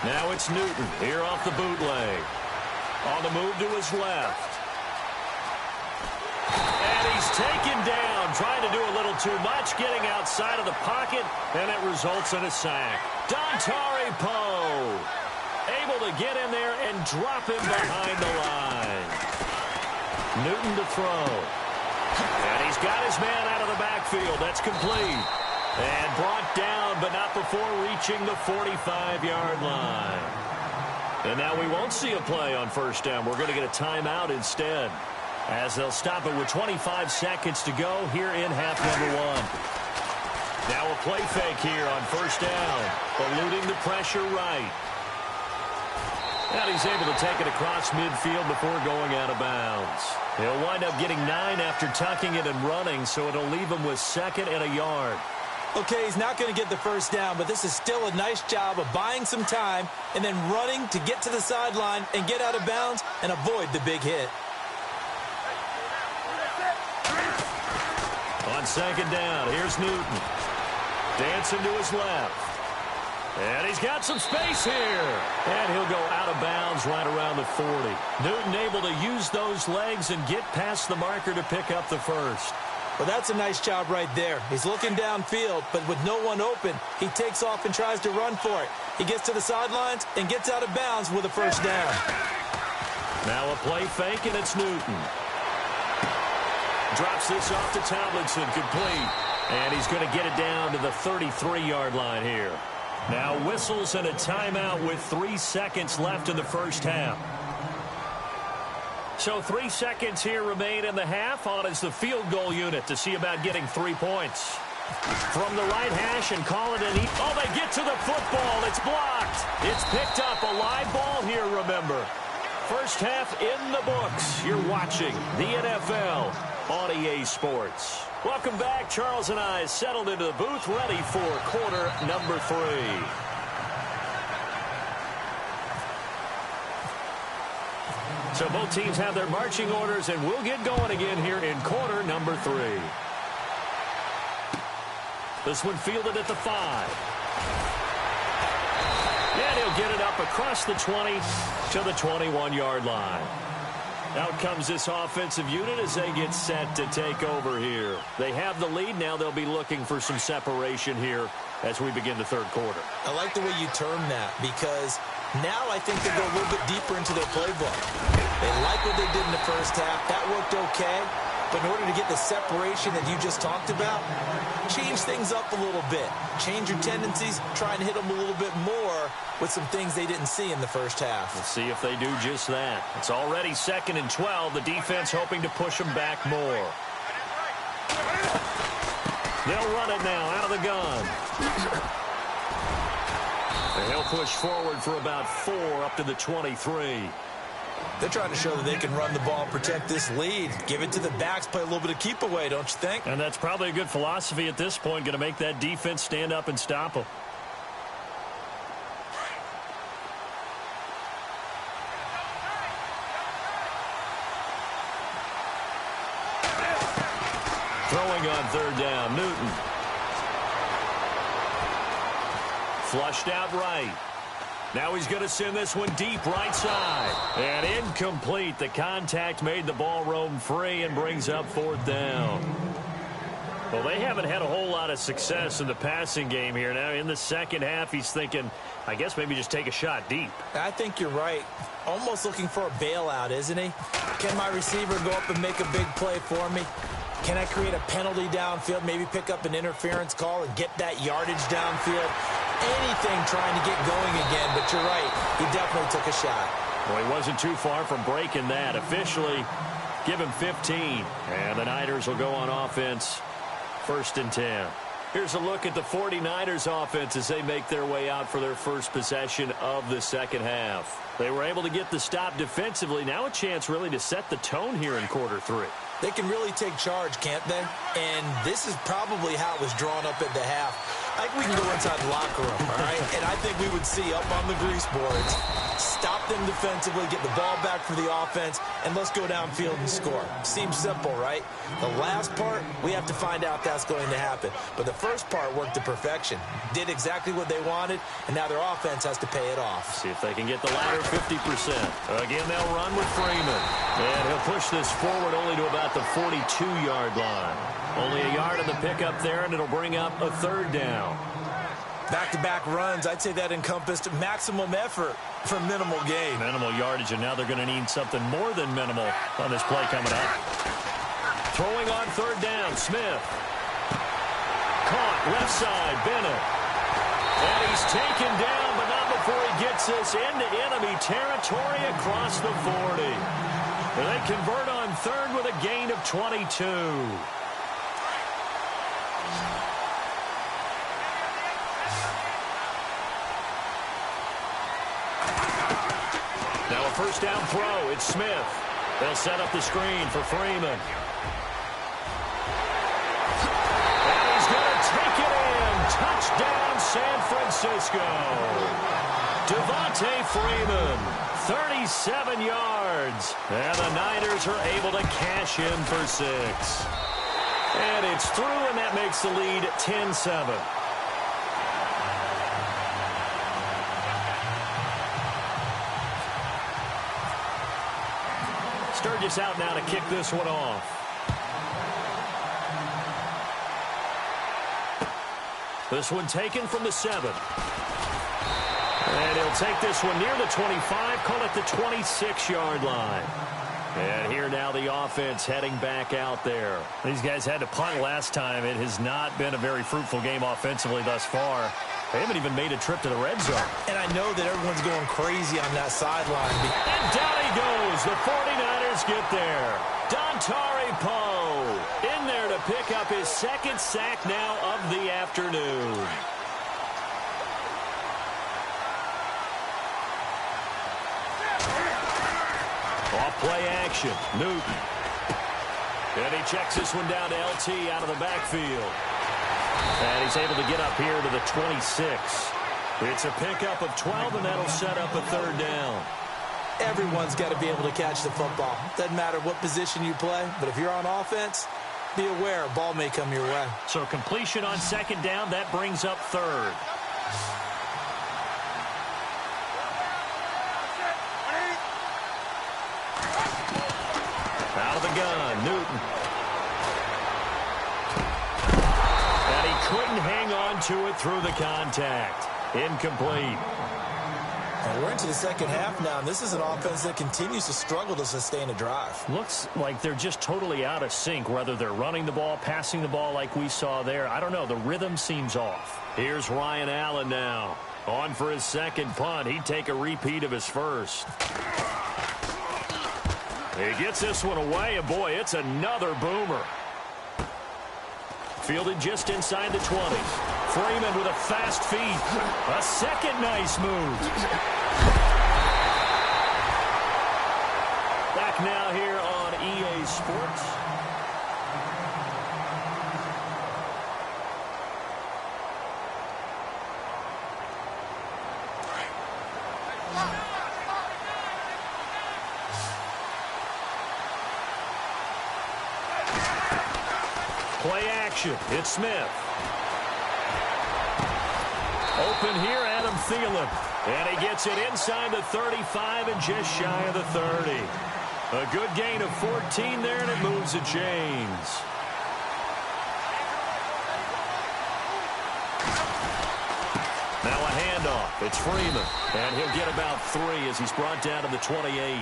A: Now it's Newton here off the bootleg. On the move to his left. And he's taken down, trying to do a little too much, getting outside of the pocket, and it results in a sack. Dontari Poe able to get in there and drop him behind the line. Newton to throw. And he's got his man out of the backfield. That's complete. And brought down, but not before reaching the 45-yard line. And now we won't see a play on first down. We're going to get a timeout instead, as they'll stop it with 25 seconds to go here in half number 1. Now a play fake here on first down, eluding the pressure right. And he's able to take it across midfield before going out of bounds. He'll wind up getting 9 after tucking it and running, so it'll leave him with 2nd and a yard.
B: Okay, he's not going to get the first down, but this is still a nice job of buying some time and then running to get to the sideline and get out of bounds and avoid the big hit.
A: On 2nd down, here's Newton. Dancing to his left. And he's got some space here. And he'll go out of bounds right around the 40. Newton able to use those legs and get past the marker to pick up the first.
B: Well, that's a nice job right there. He's looking downfield, but with no one open, he takes off and tries to run for it. He gets to the sidelines and gets out of bounds with a first down.
A: Now a play fake, and it's Newton. Drops this off to Tomlinson, complete. And he's going to get it down to the 33-yard line here. Now whistles and a timeout with 3 seconds left in the first half. So 3 seconds here remain in the half. On is the field goal unit to see about getting 3 points. From the right hash and call it an eat. Oh, they get to the football. It's blocked. It's picked up. A live ball here, remember. First half in the books. You're watching the NFL on EA Sports. Welcome back. Charles and I settled into the booth, ready for quarter number 3. So both teams have their marching orders, and we'll get going again here in quarter number 3. This one fielded at the 5. And he'll get it up across the 20 to the 21-yard line. Out comes this offensive unit as they get set to take over here. They have the lead. Now they'll be looking for some separation here as we begin the third quarter.
B: I like the way you term that, because now I think they go a little bit deeper into their playbook. They like what they did in the first half. That worked okay. But in order to get the separation that you just talked about, change things up a little bit. Change your tendencies. Try and hit them a little bit more with some things they didn't see in the first half.
A: Let's see if they do just that. It's already 2nd and 12. The defense hoping to push them back more. They'll run it now out of the gun. And he'll push forward for about 4 up to the 23.
B: They're trying to show that they can run the ball and protect this lead. Give it to the backs, play a little bit of keep away, don't you think?
A: And that's probably a good philosophy at this point, going to make that defense stand up and stop them. Throwing on third down, Newton. Flushed out right. Now he's going to send this one deep right side. And incomplete. The contact made the ball roam free and brings up fourth down. Well, they haven't had a whole lot of success in the passing game here. Now in the second half, he's thinking, I guess maybe just take a shot deep.
B: I think you're right. Almost looking for a bailout, isn't he? Can my receiver go up and make a big play for me? Can I create a penalty downfield, maybe pick up an interference call and get that yardage downfield? Anything trying to get going again, but you're right. He definitely took a shot.
A: Well, he wasn't too far from breaking that. Officially, give him 15. And the Niners will go on offense, 1st and 10. Here's a look at the 49ers offense as they make their way out for their first possession of the second half. They were able to get the stop defensively. Now a chance really to set the tone here in quarter 3.
B: They can really take charge, can't they? And this is probably how it was drawn up at the half. I think we can go inside the locker room, all right? And I think we would see up on the grease boards, stop them defensively, get the ball back for the offense, and let's go downfield and score. Seems simple, right? The last part, we have to find out that's going to happen. But the first part worked to perfection. Did exactly what they wanted, and now their offense has to pay it off.
A: See if they can get the latter 50%. Again, they'll run with Freeman. And he'll push this forward only to about the 42-yard line. Only a yard on the pickup there, and it'll bring up a third down.
B: Back-to-back runs, I'd say that encompassed maximum effort for minimal gain.
A: Minimal yardage, and now they're going to need something more than minimal on this play coming up. Throwing on third down, Smith. Caught, left side, Bennett. And he's taken down, but not before he gets this into enemy territory across the 40. And they convert on third with a gain of 22. Now a first down throw. It's Smith. They'll set up the screen for Freeman. And he's going to take it in. Touchdown, San Francisco. Devontae Freeman, 37 yards. And the Niners are able to cash in for 6. And it's through, and that makes the lead 10-7. Sturgis out now to kick this one off. This one taken from the 7. And he'll take this one near the 25, call it the 26-yard line. And here now the offense heading back out there. These guys had to punt last time. It has not been a very fruitful game offensively thus far. They haven't even made a trip to the red zone.
B: And I know that everyone's going crazy on that sideline.
A: And down he goes. The 49ers get there. Dontari Poe in there to pick up his second sack now of the afternoon. Off play action. Newton. And he checks this one down to LT out of the backfield. And he's able to get up here to the 26. It's a pickup of 12, and that'll set up a third down.
B: Everyone's got to be able to catch the football. Doesn't matter what position you play, but if you're on offense, be aware a ball may come your way.
A: So completion on second down, that brings up third. Out of the gun, Newton. And he couldn't hang on to it through the contact. Incomplete.
B: And we're into the second half now, and this is an offense that continues to struggle to sustain a drive.
A: Looks like they're just totally out of sync, whether they're running the ball, passing the ball like we saw there. I don't know. The rhythm seems off. Here's Ryan Allen now. On for his second punt. He'd take a repeat of his first. He gets this one away, and boy, it's another boomer. Fielded just inside the 20. Freeman with a fast feet. A second nice move. Sports. Play action. It's Smith. Open here, Adam Thielen. And he gets it inside the 35 and just shy of the 30. A good gain of 14 there, and it moves the chains. Now a handoff. It's Freeman. And he'll get about 3 as he's brought down to the 28.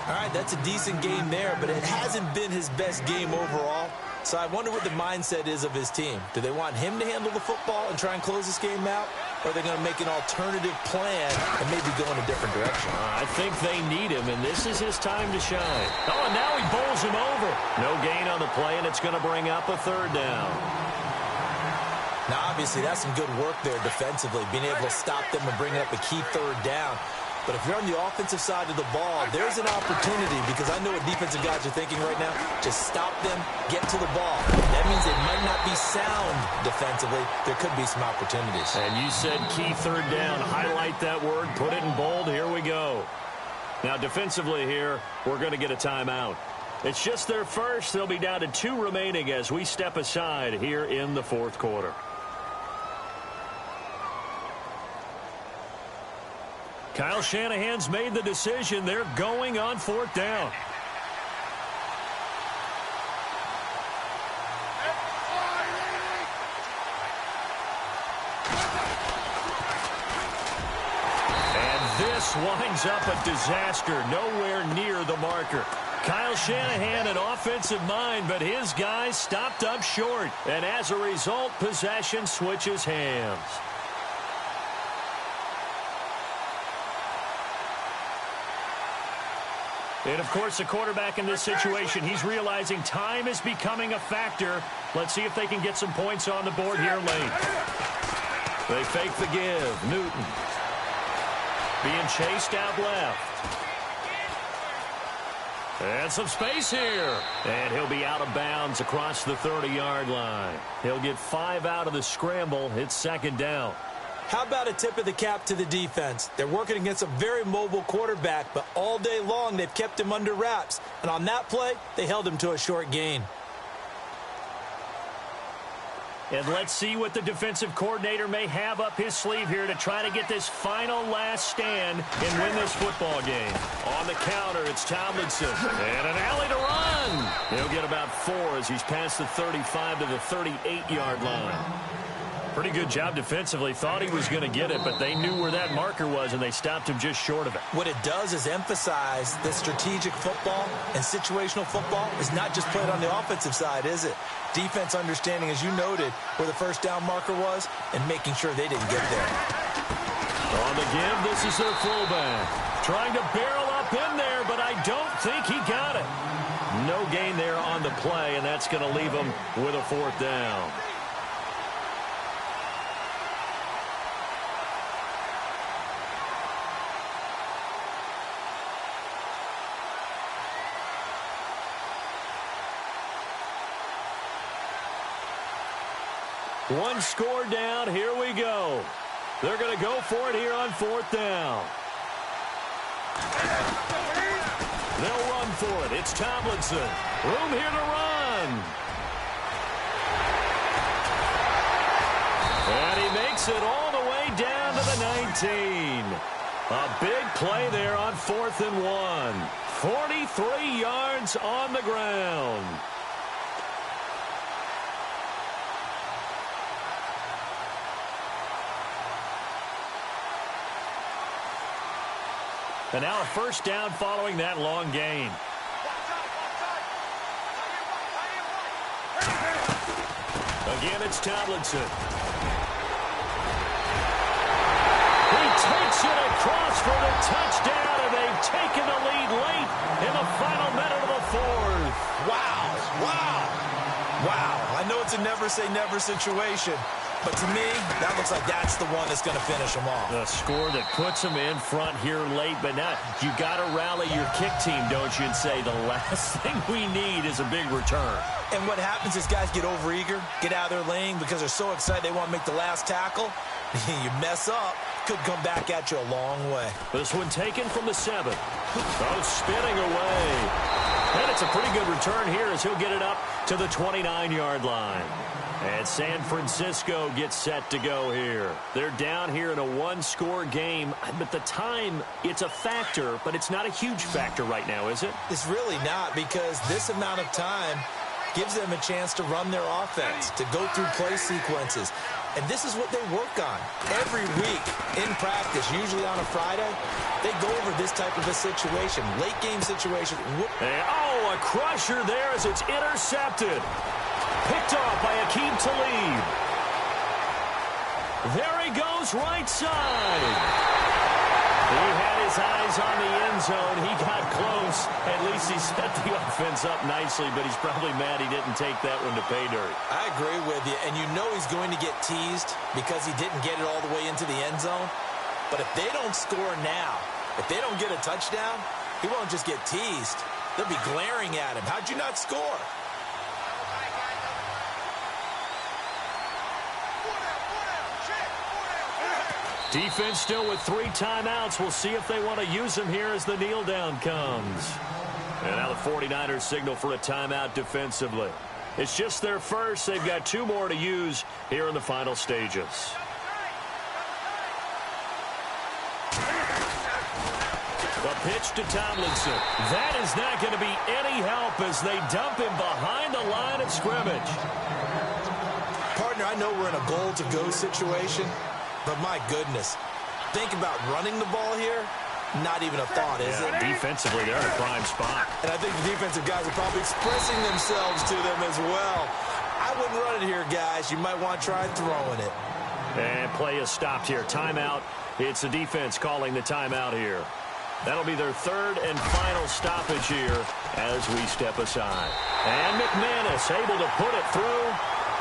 B: All right, that's a decent game there, but it hasn't been his best game overall. So I wonder what the mindset is of his team. Do they want him to handle the football and try and close this game out? Or are they going to make an alternative plan and maybe go in a different direction?
A: I think they need him, and this is his time to shine. Oh, and now he bowls him over. No gain on the play, and it's going to bring up a 3rd down.
B: Now, obviously, that's some good work there defensively, being able to stop them and bring up a key 3rd down. But if you're on the offensive side of the ball, there's an opportunity, because I know what defensive guys are thinking right now. Just stop them, get to the ball. That means they might not be sound defensively. There could be some opportunities.
A: And you said key 3rd down. Highlight that word. Put it in bold. Here we go. Now, defensively here, we're going to get a timeout. It's just their first. They'll be down to 2 remaining as we step aside here in the 4th quarter. Kyle Shanahan's made the decision. They're going on 4th down. And this winds up a disaster. Nowhere near the marker. Kyle Shanahan, an offensive mind, but his guys stopped up short. And as a result, possession switches hands. And, of course, the quarterback in this situation, he's realizing time is becoming a factor. Let's see if they can get some points on the board here late. They fake the give. Newton being chased out left. And some space here. And he'll be out of bounds across the 30-yard line. He'll get 5 out of the scramble. It's 2nd down.
B: How about a tip of the cap to the defense? They're working against a very mobile quarterback, but all day long they've kept him under wraps. And on that play, they held him to a short gain.
A: And let's see what the defensive coordinator may have up his sleeve here to try to get this final last stand and win this football game. On the counter, it's Tomlinson. And an alley to run. He'll get about 4 as he's past the 35 to the 38-yard line. Pretty good job defensively. Thought he was going to get it, but they knew where that marker was, and they stopped him just short of it.
B: What it does is emphasize that strategic football and situational football is not just played on the offensive side, is it? Defense understanding, as you noted, where the 1st down marker was and making sure they didn't get there.
A: On the give, this is their fullback. Trying to barrel up in there, but I don't think he got it. No gain there on the play, and that's going to leave him with a 4th down. One score down. Here we go. They're going to go for it here on 4th down. They'll run for it. It's Tomlinson. Room here to run. And he makes it all the way down to the 19. A big play there on 4th and 1. 43 yards on the ground. And now a 1st down following that long gain. Again, it's Tomlinson. He takes it across for the touchdown, and they've taken the lead late in the final minute of the 4th.
C: Wow. I know it's a never say never situation,
B: But to me, that looks like that's the one that's going to finish them off.
A: The score that puts them in front here late, but now you got to rally your kick team, don't you, and say the last thing we need is a big return.
B: And what happens is guys get overeager, get out of their lane because they're so excited they want to make the last tackle. You mess up, could come back at you a long way.
A: This one taken from the 7. Oh, spinning away. And it's a pretty good return here as he'll get it up to the 29-yard line. And San Francisco gets set to go here. They're down here in a one-score game. But the time, it's a factor, but it's not a huge factor right now, is it?
B: It's really not, because this amount of time gives them a chance to run their offense, to go through play sequences. And this is what they work on every week in practice, usually on a Friday. They go over this type of a situation, late-game situation.
A: And, oh, a crusher there as it's intercepted. Picked off by Akeem Talib. There he goes, right side. He had his eyes on the end zone. He got close. At least he set the offense up nicely, but he's probably mad he didn't take that one to pay dirt.
B: I agree with you, and you know he's going to get teased because he didn't get it all the way into the end zone. But if they don't score now, if they don't get a touchdown, he won't just get teased. They'll be glaring at him. How'd you not score?
A: Defense still with 3 timeouts. We'll see if they want to use them here as the kneel down comes. And now the 49ers signal for a timeout defensively. It's just their first. They've got 2 more to use here in the final stages. The pitch to Tomlinson. That is not going to be any help as they dump him behind the line of scrimmage.
B: Partner, I know we're in a goal-to-go situation, but my goodness, think about running the ball here. Not even a thought, is it?
A: Defensively, they're in a prime spot.
B: And I think the defensive guys are probably expressing themselves to them as well. I wouldn't run it here, guys. You might want to try throwing it.
A: And play is stopped here. Timeout. It's the defense calling the timeout here. That'll be their 3rd and final stoppage here as we step aside. And McManus able to put it through.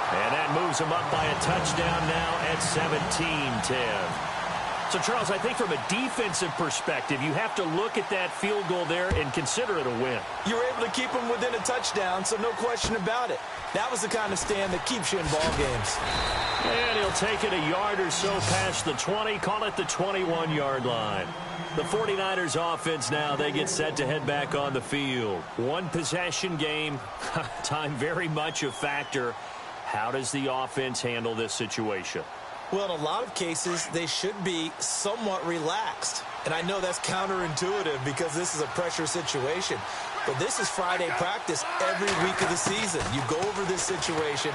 A: And that moves them up by a touchdown now at 17-10. So, Charles, I think from a defensive perspective, you have to look at that field goal there and consider it a win.
B: You were able to keep them within a touchdown, so no question about it. That was the kind of stand that keeps you in ball games.
A: And he'll take it a yard or so past the 20, call it the 21-yard line. The 49ers offense now, they get set to head back on the field. One possession game, time very much a factor. How does the offense handle this situation?
B: Well, in a lot of cases, they should be somewhat relaxed. And I know that's counterintuitive because this is a pressure situation. But this is Friday practice every week of the season. You go over this situation,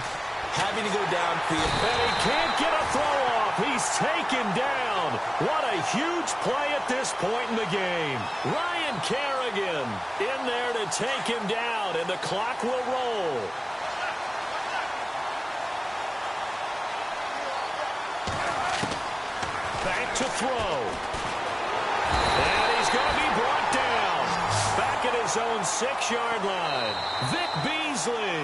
B: having to go downfield.
A: And he can't get a throw off. He's taken down. What a huge play at this point in the game. Ryan Kerrigan in there to take him down, and the clock will roll. Back to throw. And he's going to be brought down. Back at his own 6-yard line. Vic Beasley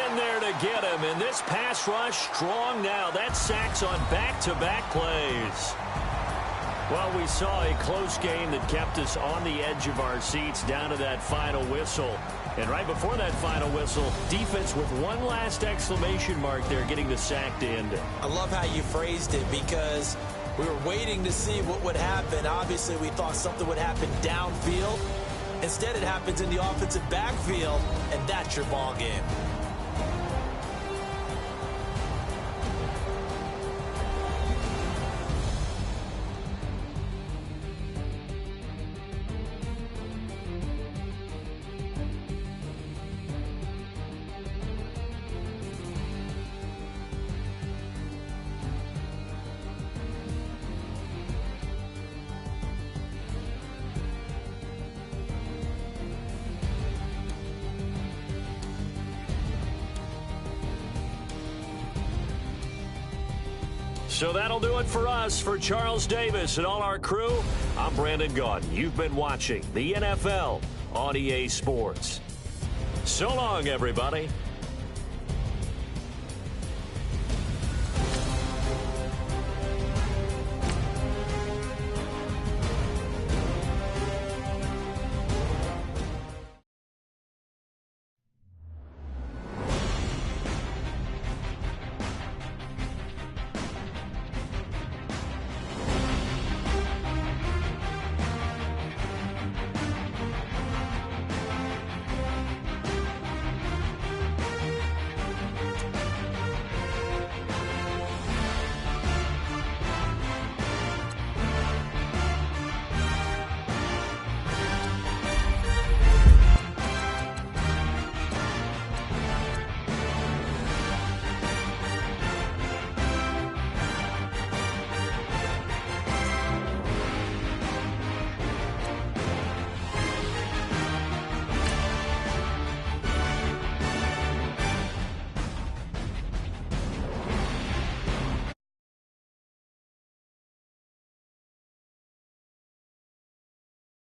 A: in there to get him. And this pass rush strong now. That's sacks on back-to-back plays. Well, we saw a close game that kept us on the edge of our seats down to that final whistle. And right before that final whistle, defense with one last exclamation mark there, getting the sack to end it.
B: I love how you phrased it because we were waiting to see what would happen. Obviously, we thought something would happen downfield. Instead, it happens in the offensive backfield, and that's your ball game.
A: So that'll do it for us. For Charles Davis and all our crew, I'm Brandon Gaudin. You've been watching the NFL on EA Sports. So long, everybody.